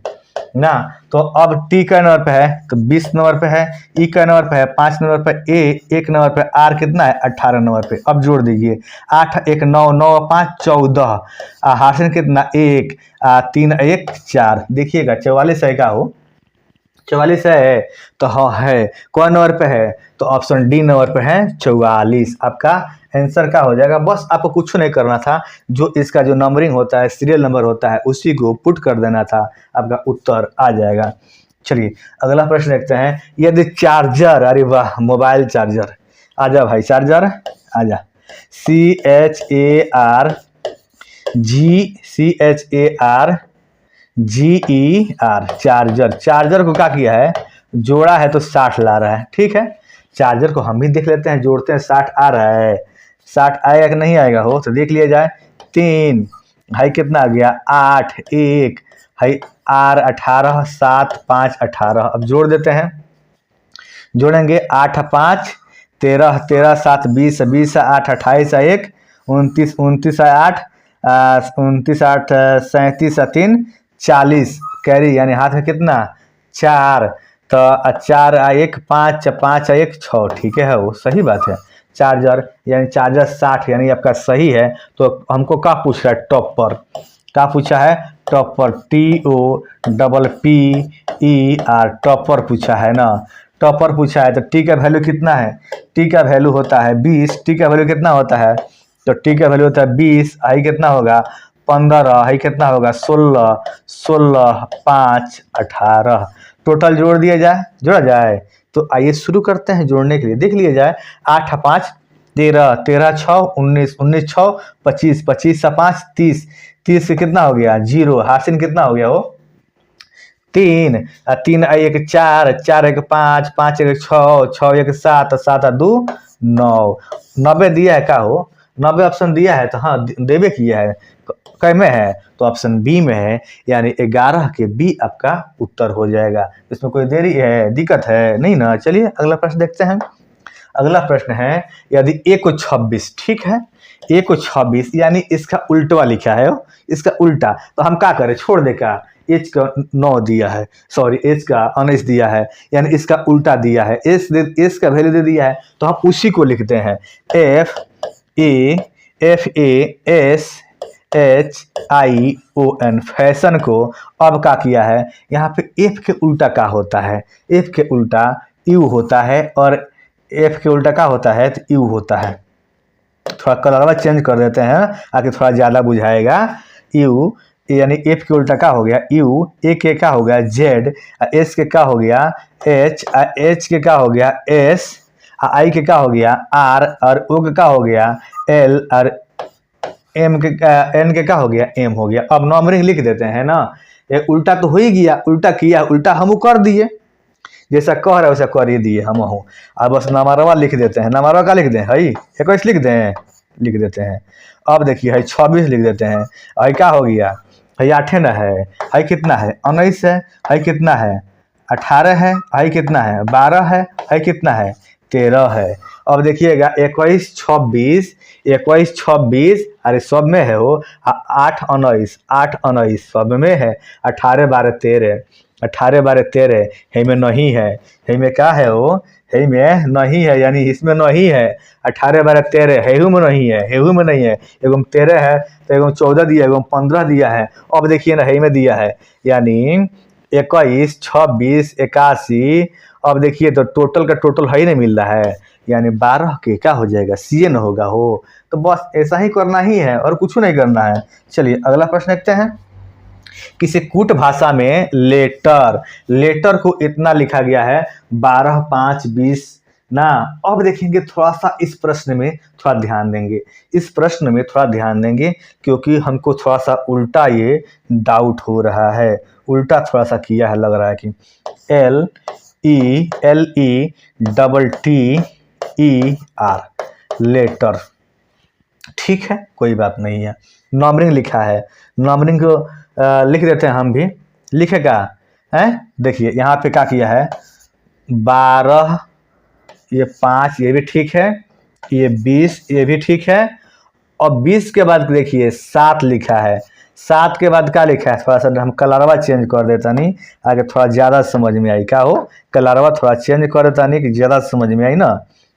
ना। तो अब टी का नंबर पे है तो 20 नंबर पे है, ई का नंबर पे है 5 नंबर पे, ए 1 नंबर पे, आर कितना है? 18 नंबर पे। अब जोड़ दीजिए 8 1 9 9 5 14, हार्सिन कितना? 1, 3 1 4। देखिएगा 44 है क्या हो? 44 है तो हाँ है। कौन नंबर पे है? तो ऑप्शन डी नंबर पे है 44। आपका आंसर क्या हो जाएगा? बस आपको कुछ नहीं करना था, जो इसका जो नंबरिंग होता है, सीरियल नंबर होता है, उसी को पुट कर देना था, आपका उत्तर आ जाएगा। चलिए अगला प्रश्न देखते हैं। यदि चार्जर, अरे वाह मोबाइल चार्जर, आजा भाई चार्जर आजा, CHARGER, चार्जर। चार्जर को क्या किया है? जोड़ा है तो 60 ला रहा है, ठीक है। चार्जर को हम भी देख लेते हैं, जोड़ते हैं 60 आ रहा है। 60 आएगा कि नहीं आएगा हो? तो देख लिया जाए। 3 भाई कितना आ गया? 8 1 भाई, R 18 7 5 18। अब जोड़ देते हैं, जोड़ेंगे 8 5 13 13 7 20 20 8 28 1 29 29 8 29 8 37 3 40, कैरी यानी हाथ में कितना? 4। तो 4 1 5 5 1 6, ठीक है वो सही बात है। चार्जर यानी चार्जर 60 यानी आपका सही है। तो हमको क्या पूछ रहा है? टॉपर क्या पूछा है? टॉपर, TOPPER, टॉपर पूछा है ना। टॉपर पूछा है तो टी का वैल्यू कितना है? टी का वैल्यू होता है 20। टी का वैल्यू कितना होता है? तो टी का वैल्यू होता है 20, आई कितना होगा? 15, आई कितना होगा? 16 16 5 18। टोटल जोड़ दिया जाए, जोड़ा जाए। तो आइए शुरू करते हैं जोड़ने के लिए। देख लिया जाए 8 5 13 13 6 19 19 6 25 25 5 30 30 से कितना हो गया? 0। हासिन कितना हो गया? वो 3 3 1 4 4 1 5 5 1 6 6 1 7 7 2 9। 90 दिया है क्या हो? 90 ऑप्शन दिया है तो हाँ देवे किया है। कै में है? तो ऑप्शन बी में है, यानी 11 के बी आपका उत्तर हो जाएगा। इसमें कोई देरी है, दिक्कत है नहीं ना। चलिए अगला प्रश्न देखते हैं। अगला प्रश्न है, यदि a को 26, ठीक है, a को 26 यानी इसका उल्टा लिखा है, इसका उल्टा, तो हम क्या करें? छोड़ दे का, h का 9 दिया है, सॉरी h का 19 दिया है, यानी इसका उल्टा दिया है, s का वैल्यू दे दिया है, तो हम उसी को लिखते हैं FASHION, फैशन को। अब क्या किया है? यहाँ पे f के उल्टा क्या होता है? f के उल्टा u होता है, और f के उल्टा क्या होता है? तो u होता है। थोड़ा कलरवा चेंज कर देते हैं ताकि थोड़ा ज़्यादा बुझाएगा। u यानी f के उल्टा क्या हो गया? u, a के क्या हो गया? z, s के क्या हो गया? h, h के क्या हो गया? s, i के क्या हो गया? r, और o के क्या हो गया? l, और m के n के क्या हो गया? m हो गया। अब नंबरिंग लिख देते हैं ना, ये उल्टा तो हो ही गया, उल्टा किया, उल्टा हम कर दिए, जैसा कह रहा है वैसा कर ही दिए हम हूँ। अब बस नंबरवा लिख देते हैं। नंबरवा का लिख दें? है 21 लिख दें, लिख देते हैं। अब देखिए है 26 लिख देते हैं। है क्या हो गया? है 8 ना है कितना है? 19 है कितना है? 18 है कितना है? 12 है कितना है? 13 है। अब देखिएगा 21 26, 21 26 अरे सब में है वो। 8 19, 8 19 सब में है। 18 12 13, 18 12 13 है में नहीं है। है में क्या है वो, है में नहीं है, यानी इसमें नहीं है। 18 12 13 हेहू में नहीं है, हेहू में नहीं है। एगो 13 है तो एगो 14 दिया, एगो 15 दिया है। अब देखिए ना है में दिया है, यानी 21 26 81। अब देखिए तो टोटल का टोटल है ही नहीं मिल रहा है, यानी 12 के क्या हो जाएगा, सी न होगा हो। तो बस ऐसा ही करना ही है और कुछ नहीं करना है। चलिए अगला प्रश्न देखते हैं। किसी कूट भाषा में लेटर, लेटर को इतना लिखा गया है 12 5 20 ना। अब देखेंगे थोड़ा सा इस प्रश्न में थोड़ा ध्यान देंगे, इस प्रश्न में थोड़ा ध्यान देंगे, क्योंकि हमको थोड़ा सा उल्टा ये डाउट हो रहा है, उल्टा थोड़ा सा किया है, लग रहा है कि LETTER लेटर। ठीक है कोई बात नहीं है। नंबरिंग लिखा है, नंबरिंग को लिख देते हैं हम भी, लिखेगा है। देखिए यहाँ पे क्या किया है, 12, ये 5 ये भी ठीक है, ये 20 ये भी ठीक है। और 20 के बाद देखिए 7 लिखा है, 7 के बाद क्या लिखा है, थोड़ा सा हम कलरवा चेंज कर देता नहीं, आगे थोड़ा ज़्यादा समझ में आई। क्या हो, कलरवा थोड़ा चेंज कर देता नहीं कि ज़्यादा समझ में आई ना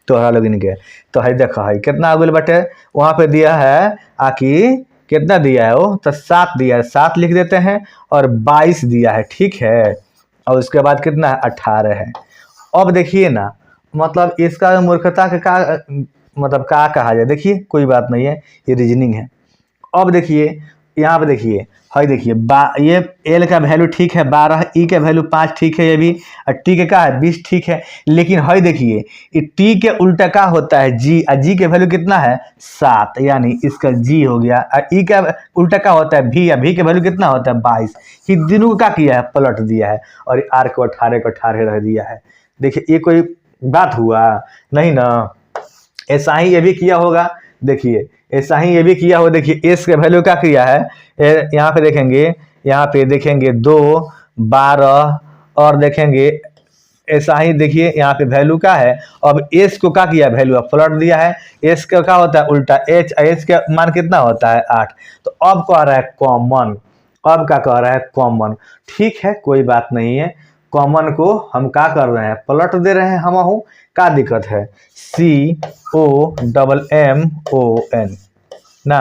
तोहरा लोग इनके। तो है देखो है कितना आगुल बटे, वहाँ पे दिया है आकि कितना दिया है वो, तो 7 दिया है, 7 लिख देते हैं। और 22 दिया है, ठीक है। और उसके बाद कितना है, 18 है। अब देखिए ना, मतलब इसका मूर्खता का मतलब क्या कहा जाए, देखिए कोई बात नहीं है, ये रीजनिंग है। अब देखिए यहाँ पे देखिए, है देखिए ये एल का वैल्यू ठीक है 12, ई का वैल्यू 5 ठीक है, ये भी। और टी के क्या है 20 ठीक है। लेकिन है देखिए ये टी के उल्टा क्या होता है, जी, और जी के वैल्यू कितना है 7, यानी इसका जी हो गया। और ई का उल्टा क्या होता है भी, या भी के वैल्यू कितना होता है 22। ये तीनों को क्या किया है, पलट दिया है, और आर को 18 रह दिया है। देखिए ये कोई बात हुआ नहीं ना। ऐसा ही ये भी किया होगा, देखिए ऐसा ही ये भी किया हो। देखिए एस का वैल्यू क्या किया है, यहाँ पे देखेंगे, यहाँ पे देखेंगे 2 12, और देखेंगे ऐसा ही देखिए यहाँ पे वैल्यू क्या है। अब एस को क्या किया, वैल्यू अब पलट दिया है। एस का क्या होता है उल्टा एच, एच का मान कितना होता है 8। तो अब कह रहा है कॉमन, अब क्या कह रहा है कॉमन। ठीक है कोई बात नहीं है, कॉमन को हम क्या कर रहे हैं, पलट दे रहे हैं हम हूँ, क्या दिक्कत है। COMMON ना,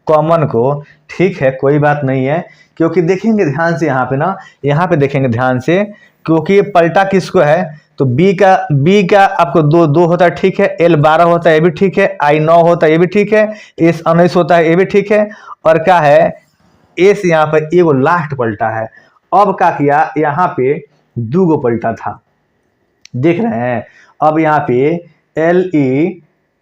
कॉमन को, ठीक है कोई बात नहीं है। क्योंकि देखेंगे ध्यान से यहाँ पे ना, यहाँ पे देखेंगे ध्यान से, क्योंकि ये पलटा किसको है, तो बी का आपको 2 होता है, ठीक है। L 12 होता है, ये भी ठीक है। I 9 होता है, ये भी ठीक है। S 19 होता है, ये भी ठीक है। और क्या है, S यहाँ पर ये वो लास्ट पलटा है। अब क्या किया, यहाँ पे 2 पलटा था, देख रहे हैं। अब यहाँ पे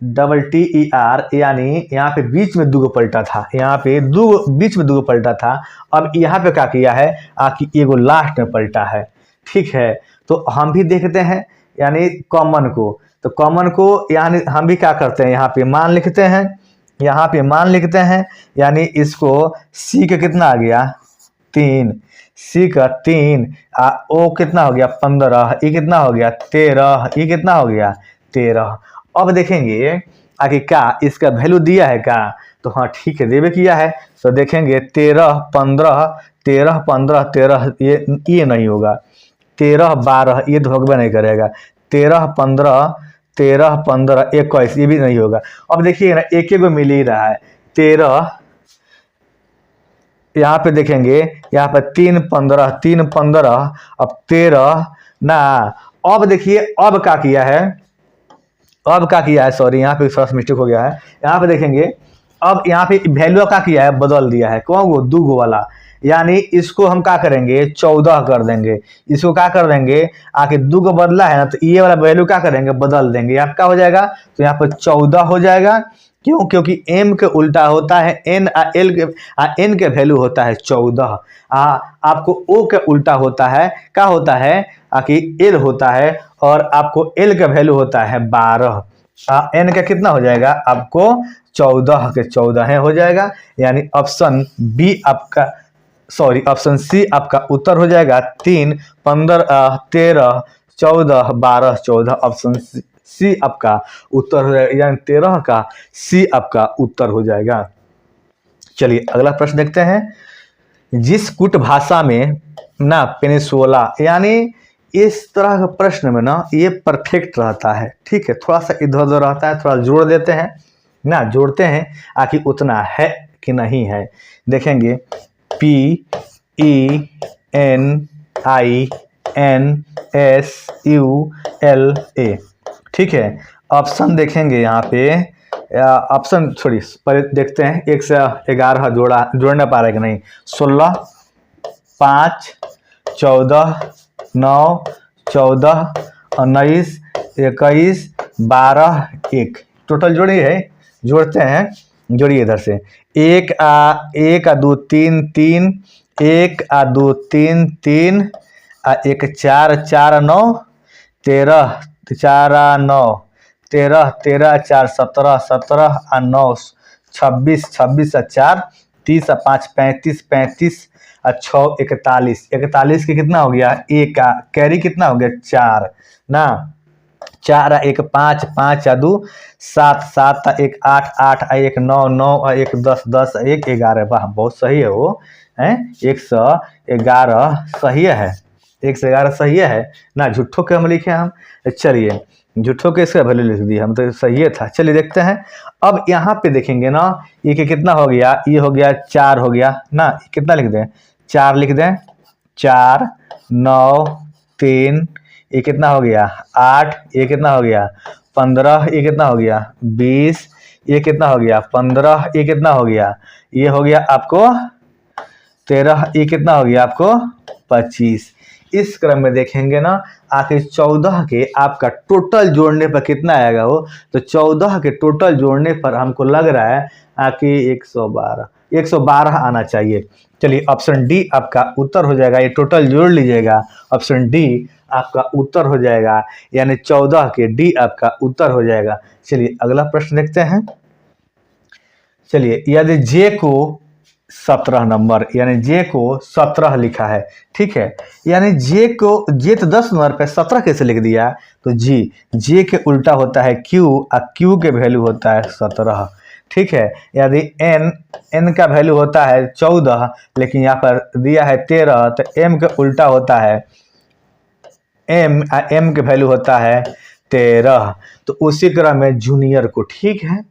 LETTER, यानी यहाँ पे बीच में 2 पलटा था, यहाँ पे बीच में 2 पलटा था। अब यहाँ पे क्या किया है, आकि एगो लास्ट में पलटा है, ठीक है। तो हम भी देखते हैं यानी कॉमन को, तो कॉमन को यानी हम भी क्या करते हैं, यहाँ पे मान लिखते हैं, यहाँ पे मान लिखते हैं। यानी इसको सी का कितना आ गया 3, सी का 3, ओ कितना हो गया 15, ये कितना हो गया 13, ये कितना हो गया 13। अब देखेंगे आगे क्या इसका वैल्यू दिया है क्या, तो हाँ ठीक है देवे किया है। तो देखेंगे 13 15, 13 15 13, ये नहीं होगा। 13 12 ये तो होगा नहीं करेगा। 13 15 13 15 21 ये भी नहीं होगा। अब देखिए ना एक को मिल ही रहा है 13, यहाँ पे देखेंगे यहाँ पे 3 15 3 15, अब 13 ना। अब देखिए अब क्या किया है, अब क्या किया है, सॉरी यहाँ पे फर्स्ट मिस्टेक हो गया है। यहाँ पे देखेंगे अब यहाँ पे वैल्यू क्या किया है, बदल दिया है, कौन वो 2 वाला। यानी इसको हम क्या करेंगे 14 कर देंगे, इसको क्या कर देंगे आके 2 बदला है ना, तो ये वाला वैल्यू क्या करेंगे बदल देंगे, यहाँ क्या हो जाएगा, तो यहाँ पर 14 हो जाएगा। क्यों, क्योंकि m के उल्टा होता है n, n के वैल्यू होता है 14, आपको o के उल्टा होता है क्या होता है कि l होता है, और आपको l का वैल्यू होता है 12। n का कितना हो जाएगा आपको 14 के 14 हो जाएगा। यानी ऑप्शन बी आपका, सॉरी ऑप्शन सी आपका उत्तर हो जाएगा। 3 15 13 14 12 14, ऑप्शन सी आपका उत्तर हो जाएगा, यानी 13 का सी आपका उत्तर हो जाएगा। चलिए अगला प्रश्न देखते हैं। जिस कूट भाषा में ना पेनिसुला, यानी इस तरह का प्रश्न में ना ये परफेक्ट रहता है, ठीक है, थोड़ा सा इधर उधर रहता है, थोड़ा जोड़ देते हैं ना, जोड़ते हैं आखिर उतना है कि नहीं है। देखेंगे PENINSULA, ठीक है। ऑप्शन देखेंगे यहाँ पे, ऑप्शन सॉरी पहले देखते हैं 1 से 11 जोड़ना पा रहे कि नहीं। 16, 5, 14, 9, 14, 19, 21, 12, 1 टोटल जोड़िए है, जोड़ते हैं, जोड़िए इधर से। 1 आ 2 3 3, 1 आ 2 3 3, 1 4 4 9 13, 4 9 13, 13 4 17, 17 9 26, 26 4 30, 5 35, 35 6 41, 41 के कितना हो गया, 1 का कैरी कितना हो गया 4 ना, 4 1 5, 5 2 7, 7 1 8, 8 1 9, 9 1 10, 10 1 11। वाह बहुत सही है वो है, 111 सही है, 111 सही है ना, झूठों के हम लिखे हम। चलिए झूठों के इसका वैल्यू लिख दिया हम, तो सही था। चलिए देखते हैं अब यहाँ पे देखेंगे ना, ये कि कितना हो गया, ये हो गया 4 हो गया ना, कितना लिख दें 4 लिख दें, 4 9 3, ये कितना हो गया 8, ये कितना हो गया 15, ये कितना हो गया 20, ये कितना हो गया 15, ये कितना हो गया, ये हो गया आपको 13, ये कितना हो गया आपको 25। इस क्रम में देखेंगे ना, आखिर 14 के आपका टोटल जोड़ने पर कितना आएगा वो, तो 14 के टोटल जोड़ने पर हमको लग रहा है आखिर 112 आना चाहिए। चलिए ऑप्शन डी आपका उत्तर हो जाएगा, ये टोटल जोड़ लीजिएगा, ऑप्शन डी आपका उत्तर हो जाएगा, यानी 14 के डी आपका उत्तर हो जाएगा। चलिए अगला प्रश्न देखते हैं। चलिए यदि जे को 17 नंबर, यानी जे को 17 लिखा है, ठीक है, यानी जे तो 10 नंबर पे 17 कैसे लिख दिया, तो जे के उल्टा होता है क्यू, और क्यू के वैल्यू होता है 17, ठीक है। यदि एन का वैल्यू होता है 14, लेकिन यहाँ पर दिया है 13, तो एम का उल्टा होता है एम के वैल्यू होता है 13। तो उसी क्रम में जूनियर को, ठीक है,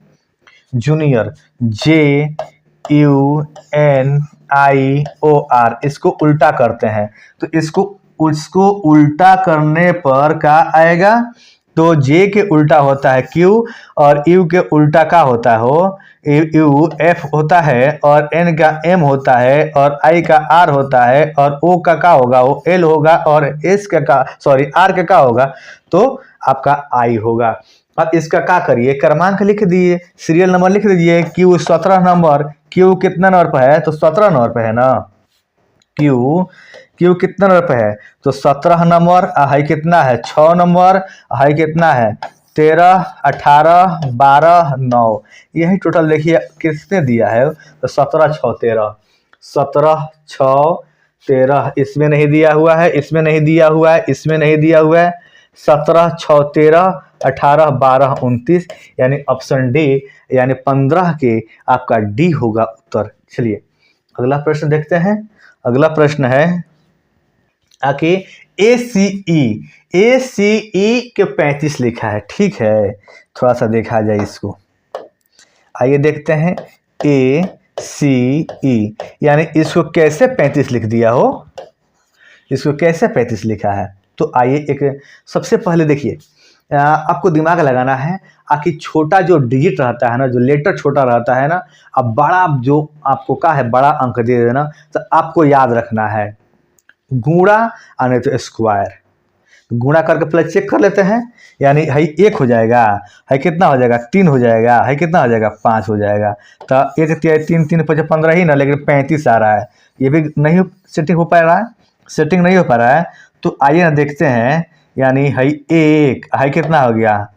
जूनियर JUNIOR, इसको उल्टा करते हैं, तो उसको उल्टा करने पर क्या आएगा, तो जे के उल्टा होता है क्यू, और यू के उल्टा क्या होता है हो, यू एफ होता है, और एन का एम होता है, और आई का आर होता है, और ओ का क्या होगा वो एल होगा, और एस का सॉरी आर का क्या होगा, तो आपका आई होगा। अब इसका क्या करिए, क्रमांक लिख दिए, सीरियल नंबर लिख दीजिए, क्यू 17 नंबर, क्यू कितना नंबर पर है, तो 17 नंबर पर है ना, क्यू कितना नंबर पे है, तो 17 नंबर, हाई कितना है 6 नंबर, हाई कितना है 13, 18, 12, 9, यही टोटल देखिए किसने दिया है, तो 17 6 13, 17 6 13, इसमें नहीं दिया हुआ है, इसमें नहीं दिया हुआ है, इसमें नहीं दिया हुआ है, 17 6 13, 18 12 29, यानी ऑप्शन डी, यानी 15 के आपका डी होगा उत्तर। चलिए अगला प्रश्न देखते हैं। अगला प्रश्न है आके ACE के 35 लिखा है, ठीक है, थोड़ा सा देखा जाए इसको, आइए देखते हैं। ACE यानी इसको कैसे 35 लिख दिया हो, इसको कैसे 35 लिखा है, तो आइए एक सबसे पहले देखिए, आपको दिमाग लगाना है, आखिर छोटा जो डिजिट रहता है ना, जो लेटर छोटा रहता है ना, अब बड़ा जो आपको क्या है बड़ा अंक दे देना, तो आपको याद रखना है गुणा और नहीं तो स्क्वायर, गुणा करके पहले चेक कर लेते हैं, यानी है 1 हो जाएगा, है कितना हो जाएगा 3 हो जाएगा, है कितना हो जाएगा 5 हो जाएगा, तो 1 3 3 5 15 ही ना, लेकिन 35 आ रहा है, ये भी नहीं सेटिंग हो पा रहा है, सेटिंग नहीं हो पा रहा है, तो आइए ना देखते हैं, यानी है 1, है कितना हो गया,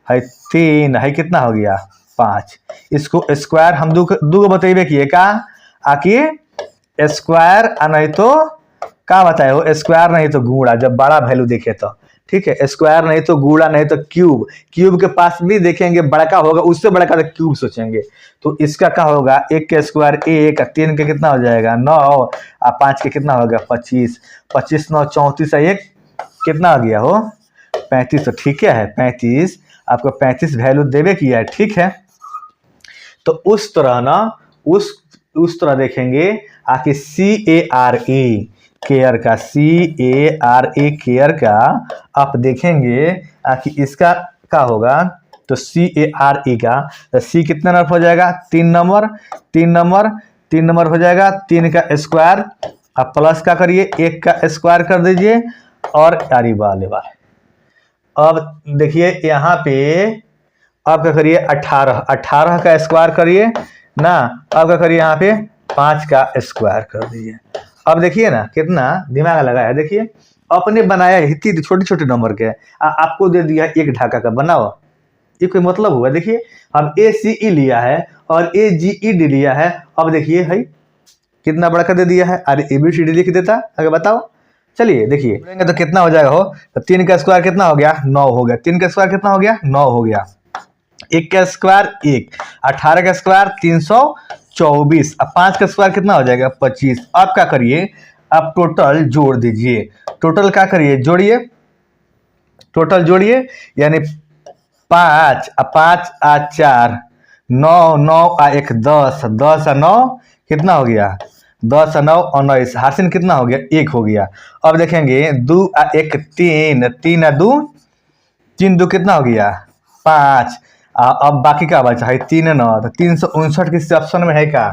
है 3, है कितना हो गया 5, इसको स्क्वायर हम दो बताइए कि का आखिर स्क्वायर नहीं तो क्या बताए हो, स्क्वायर नहीं तो गुणा, जब बड़ा वैल्यू देखे तो ठीक है, स्क्वायर नहीं तो गुणा नहीं तो क्यूब, क्यूब के पास भी देखेंगे बड़का होगा, उससे बड़का तो क्यूब सोचेंगे। तो इसका क्या होगा, एक के स्क्वायर एक, तीन के कितना हो जाएगा 9, और 5 के कितना हो गया 25, 25 9 34 एक कितना आ गया हो 35। तो ठीक है 35, आपको 35 वैल्यू देवे किया है, ठीक है। तो उस तरह ना उस तरह देखेंगे आखिर CARE केयर का, CARE केयर का आप देखेंगे आखिर इसका क्या होगा। तो CARE का तो C कितना नंबर हो जाएगा 3 नंबर, 3 नंबर 3 नंबर हो जाएगा, 3 का स्क्वायर अब प्लस का करिए 1 का स्क्वायर कर दीजिए और अरे वाले वाले। अब देखिए यहाँ पे अब क्या करिए 18, 18 का स्क्वायर करिए ना, अब क्या करिए यहाँ पे 5 का स्क्वायर कर दीजिए। अब देखिए ना कितना दिमाग लगाया, देखिए अपने बनाया इतनी छोटे छोटे नंबर के आपको दे दिया एक ढाका का, बनाओ ये कोई मतलब हुआ। देखिए हम ACE लिया है और AGED लिया है, अब देखिए है कितना बड़ा का दे दिया है, अरे ABCD लिख देता अगर बताओ। चलिए देखिए तो कितना हो जाएगा हो, तो 3 का स्क्वायर कितना हो गया 9 हो गया, 3 का स्क्वायर कितना हो गया 9 हो गया, 1 का स्क्वायर 1, 18 का स्क्वायर 324, अब 5 का स्क्वायर कितना हो जाएगा 25। अब क्या करिए अब टोटल जोड़ दीजिए, टोटल क्या करिए जोड़िए, टोटल जोड़िए यानी 5 आ 4 9, 9 आ 1 10, 10 आ 9 कितना हो गया 10 आ 9 19, हासिल कितना हो गया 1 हो गया। अब देखेंगे 2 आ 1 3, 3 आ 2 3 2 कितना हो गया 5, अब बाकी का बचा है 3 9, तो 359 किसी ऑप्शन में है क्या,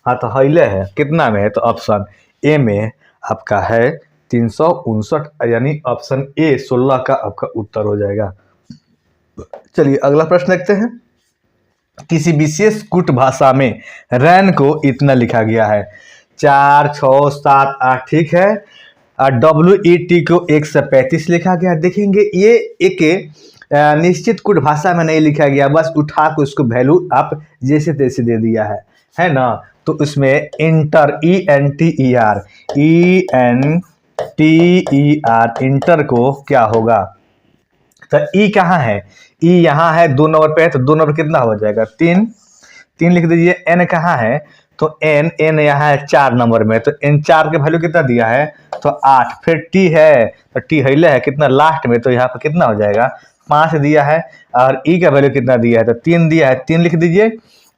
हाँ तो हिले है कितना में है, तो ऑप्शन ए में आपका है 359, यानी ऑप्शन ए 16 का आपका उत्तर हो जाएगा। चलिए अगला प्रश्न देखते हैं। किसी विशेष कूट भाषा में रैन को इतना लिखा गया है 4 6 7 8, ठीक है। WET को 135 लिखा गया। देखेंगे ये एक निश्चित कूट भाषा में नहीं लिखा गया, बस उठा के उसको वैल्यू आप जैसे तैसे दे दिया है ना। तो उसमें इंटर ENTER इंटर को क्या होगा, तो ई कहाँ है, ई यहाँ है 2 नंबर पे है, तो 2 नंबर कितना हो जाएगा 3, 3 लिख दीजिए। एन कहाँ है, तो एन यहाँ है 4 नंबर में, तो एन 4 के वैल्यू कितना दिया है तो 8, फिर टी है तो टी हिले है कितना लास्ट में, तो यहाँ पर कितना हो जाएगा 5 दिया है, और ई का वैल्यू कितना दिया है तो 3 दिया है, 3 लिख दीजिए,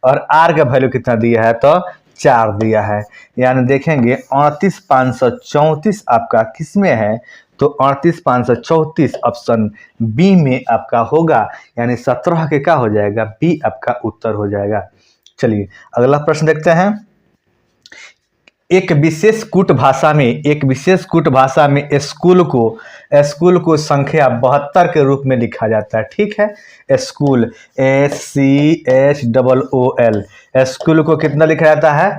और आर का वैल्यू कितना दिया है तो 4 दिया है। यानी देखेंगे 39534 आपका किस में है, तो 38534 ऑप्शन बी में आपका होगा, यानी 17 के क्या हो जाएगा बी आपका उत्तर हो जाएगा। चलिए अगला प्रश्न देखते हैं। एक विशेष कूट भाषा में स्कूल को संख्या 72 के रूप में लिखा जाता है, ठीक है। स्कूल SCHOOL, स्कूल को कितना लिखा जाता है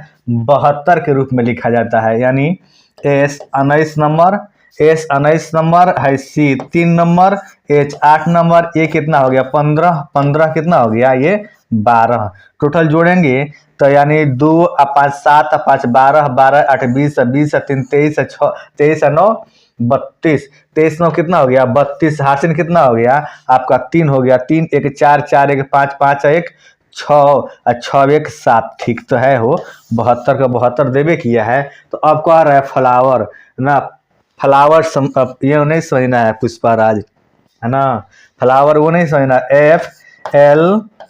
72 के रूप में लिखा जाता है, यानी S 19 नंबर, S 19 नंबर है, C 3 नंबर, H 8 नंबर, ये कितना हो गया 15, 15 कितना हो गया ये 12। टोटल जोड़ेंगे तो यानी 2 आ 5 7 आ 5 12, 12 8 20, 20 3 23, 6 23 9 32, 23 9 कितना हो गया 32, हासिल कितना हो गया आपका 3 हो गया, 3 1 4, 4 1 5, 5 1 6, 6 1 7, ठीक तो है हो 72 का 72 देवे किया है। तो अब कह रहा है फ्लावर ना, फ्लावर ये नहीं समझना है पुष्पाराज, है ना, फ्लावर वो नहीं समझना,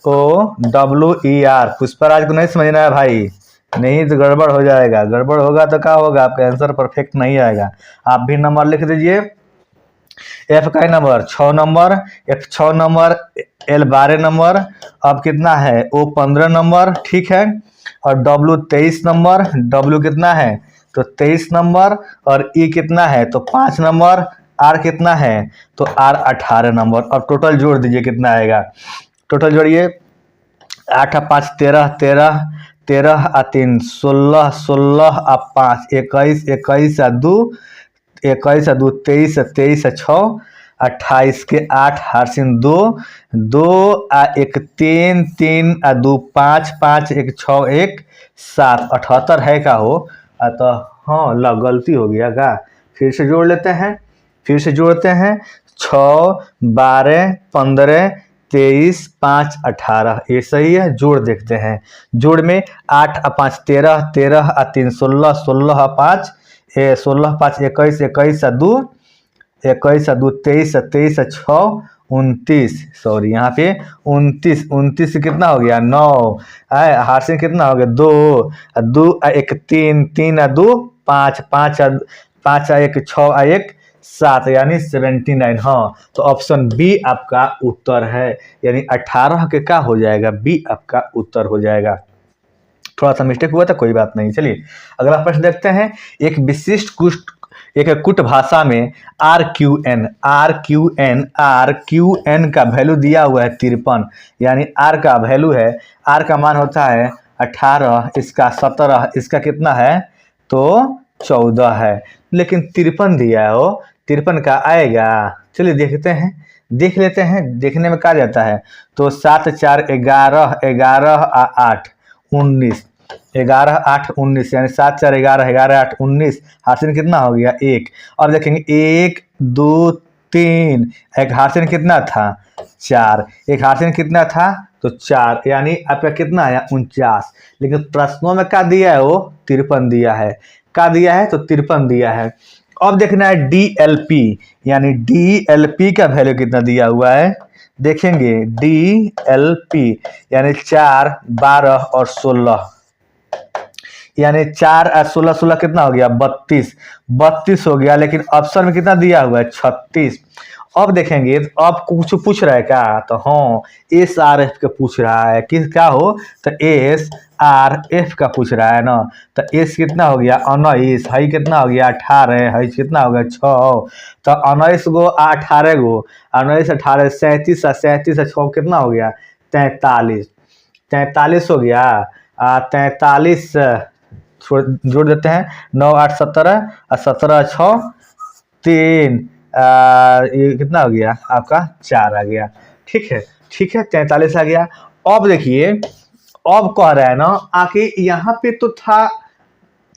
FLOWER पुष्पाराज को नहीं समझना है भाई, नहीं तो गड़बड़ हो जाएगा, गड़बड़ होगा तो क्या होगा आपका आंसर परफेक्ट नहीं आएगा। आप भी नंबर लिख दीजिए, एफ का number 6 number, F 6 number, L 12 number, अब कितना है O 15 नंबर, ठीक है, और W 23 नंबर, W कितना है तो 23 नंबर, और E कितना है तो 5 नंबर, R कितना है तो R 18 नंबर। और टोटल जोड़ दीजिए कितना आएगा, टोटल जोड़िए 8 आ 5 13, 13 13 आ 3 16, 16 आ 5 21, 21 आ 2 21 आ 2 23, 23 आ 6 28 के 8 हारसिन 2 2 आ 1 3, 3 आ 2 5, 5 1 6 1 7, 78 है का हो, तो हाँ गलती हो गया का, फिर से जोड़ लेते हैं, फिर से जोड़ते हैं 6 12 15 23 5 18, ये सही है। जोड़ देखते हैं। जोड़ में 8 और 5 13, 13 और 3 16, 16 और 5 16 5 21, 21 और 2 21 और 2 23, 23 और 6 29, सॉरी यहाँ पे 29, 29 कितना हो गया 9, हाथ से कितना हो गया 2, 2 और 1 3, 3 और 2 5, 5 और 1 6 और 1 7, यानी 79। हाँ, तो ऑप्शन बी आपका उत्तर है, यानी 18 के क्या हो जाएगा, बी आपका उत्तर हो जाएगा। थोड़ा सा मिस्टेक हुआ था, कोई बात नहीं। चलिए अगला प्रश्न देखते हैं। एक विशिष्ट कुट भाषा में आर क्यू एन का वैल्यू दिया हुआ है 53, यानी आर का वैल्यू है, आर का मान होता है 18, इसका 17, इसका कितना है तो 14 है, लेकिन 53 दिया है, वो 53 का आएगा। चलिए देखते हैं, देख लेते हैं। देखने में कहा जाता है तो 7 4 11, 11 8 19, 11 8 19, यानी 7 4 11, 11 8 19, हासिल कितना हो गया 1। और देखेंगे 1 2 3, एक हासिल कितना था 4, एक हासिल कितना था तो 4, यानी आपका कितना आया 49। लेकिन प्रश्नों में क्या दिया है, वो 53 दिया है। क्या दिया है तो 53 दिया है। अब देखना है DLP, यानी DLP का वैल्यू कितना दिया हुआ है, देखेंगे DLP यानी 4 12 और 16, यानी 4 और 16, 16 कितना हो गया 32, 32 हो गया। लेकिन ऑप्शन में कितना दिया हुआ है 36। अब देखेंगे तो अब कुछ पूछ रहा है क्या, तो हाँ SRF का पूछ रहा है, किस क्या हो तो SRF का पूछ रहा है ना। तो S कितना हो गया 19, हाई कितना हो गया 18, हाई कितना हो गया 6, तो 19 गो 18 गो, 19 18 37, 37 6 कितना हो गया 43, 43 हो गया। 43 जोड़ देते हैं, 9 8 17 और 17 6 3, ये कितना हो गया आपका 4 आ गया। ठीक है, ठीक है 43 आ गया। अब देखिए, अब कह रहा है ना आके यहाँ पे तो था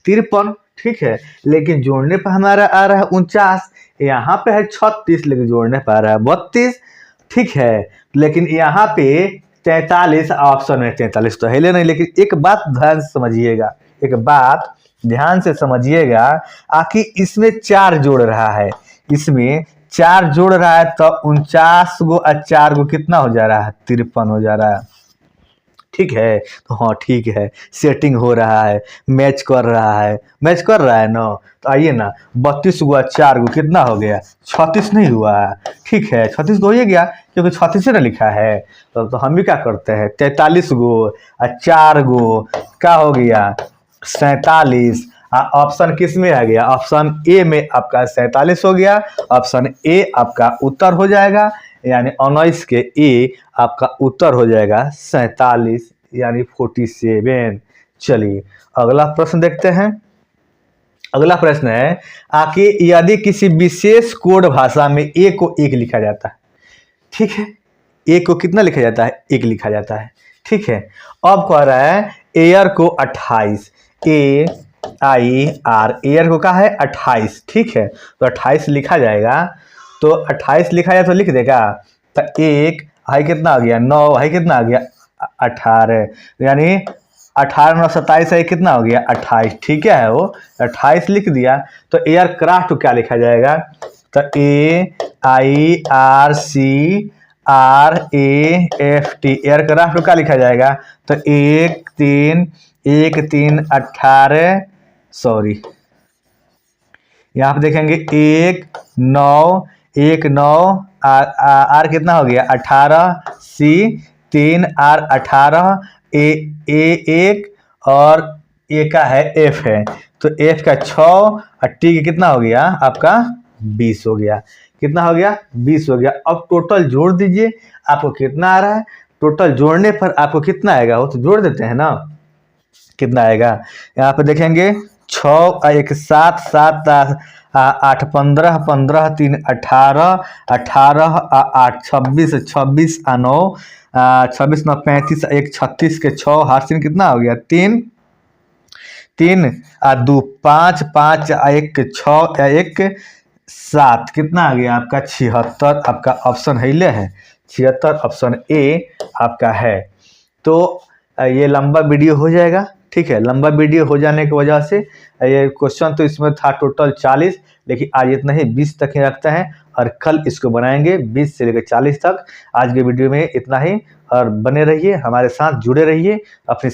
53, ठीक है, लेकिन जोड़ने पर हमारा आ रहा है 49, यहाँ पे है 36, लेकिन जोड़ने पर आ रहा है 32, ठीक है। लेकिन यहाँ पे 43, ऑप्शन में 43 तो है नहीं। लेकिन एक बात ध्यान से समझिएगा, एक बात ध्यान से समझिएगा, आखिर इसमें 4 जोड़ रहा है, इसमें 4 जोड़ रहा है, तो 49 गो और 4 गो कितना हो जा रहा है 53 हो जा रहा है। ठीक है, तो हाँ ठीक है, सेटिंग हो रहा है, मैच कर रहा है, मैच कर रहा है ना। तो आइए ना, 32 गो 4 गो कितना हो गया 36 नहीं हुआ, ठीक है 36 तो हो ही गया, क्योंकि 36 ना लिखा है। तो हम भी क्या करते हैं 43 गो और 4 गो क्या हो गया 47। ऑप्शन किस में आ गया, ऑप्शन ए में आपका 47 हो गया। ऑप्शन ए आपका उत्तर हो जाएगा, यानी 19 के ए आपका उत्तर हो जाएगा 47, यानी 47। चलिए अगला प्रश्न देखते हैं। अगला प्रश्न है, आके यदि किसी विशेष कोड भाषा में ए को 1 लिखा जाता है, ठीक है, ए को कितना लिखा जाता है 1 लिखा जाता है, ठीक है। अब कह रहा है एयर को 28, AIR, एयर को कहा है 28, ठीक है, तो 28 लिखा जाएगा। तो 28 लिखा जाए तो लिख देगा, तो 1 हाई कितना आ गया 9, हाई कितना आ गया 18, यानी 18 9 27 है कितना हो गया 28, ठीक है, वो 28 लिख दिया। तो एयर क्राफ्ट क्या लिखा जाएगा, तो AIRCRAFT, एयर क्राफ्ट क्या लिखा जाएगा, तो 1 3 1 3 18, सॉरी यहाँ पे देखेंगे 1 9 1 9, आर कितना हो गया 18, C 3 R 18, ए 1 और ए का है F है, तो F का 6 और T का कितना हो गया आपका 20 हो गया, कितना हो गया 20 हो गया। अब टोटल जोड़ दीजिए, आपको कितना आ रहा है, टोटल जोड़ने पर आपको कितना आएगा, वो तो जोड़ देते हैं ना, कितना आएगा यहाँ पे देखेंगे 6 1 7 7 8 15 15 3 18 18 8 26 26 9 26 9 35 1 36 के 6 हासिल कितना हो गया 3 3 2 5 5 1 6 1 7 कितना आ गया आपका 76, आपका ऑप्शन है 76 ऑप्शन ए आपका है। तो ये लंबा वीडियो हो जाएगा, ठीक है। लंबा वीडियो हो जाने की वजह से ये क्वेश्चन तो इसमें था टोटल 40, लेकिन आज इतना ही 20 तक ही रखते हैं और कल इसको बनाएंगे 20 से लेकर 40 तक। आज के वीडियो में इतना ही, और बने रहिए हमारे साथ, जुड़े रहिए अपनी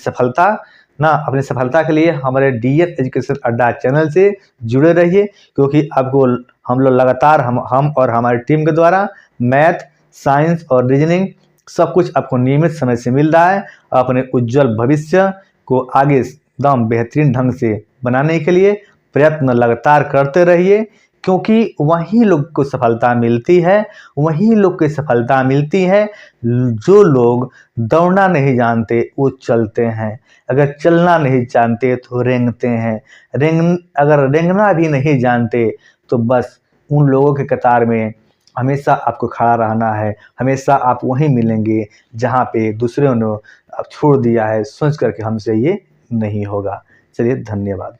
सफलता के लिए हमारे डीएन एजुकेशन अड्डा चैनल से जुड़े रहिए, क्योंकि आपको हम लोग लगातार हम और हमारी टीम के द्वारा मैथ, साइंस और रीजनिंग सब कुछ आपको नियमित समय से मिल रहा है। अपने उज्जवल भविष्य को आगे एकदम बेहतरीन ढंग से बनाने के लिए प्रयत्न लगातार करते रहिए, क्योंकि वही लोग को सफलता मिलती है, जो लोग दौड़ना नहीं जानते वो चलते हैं, अगर चलना नहीं जानते तो रेंगते हैं, अगर रेंगना भी नहीं जानते तो बस उन लोगों के कतार में हमेशा आपको खड़ा रहना है। हमेशा आप वहीं मिलेंगे जहाँ पे दूसरों ने छोड़ दिया है, सोच करके हमसे ये नहीं होगा। चलिए, धन्यवाद।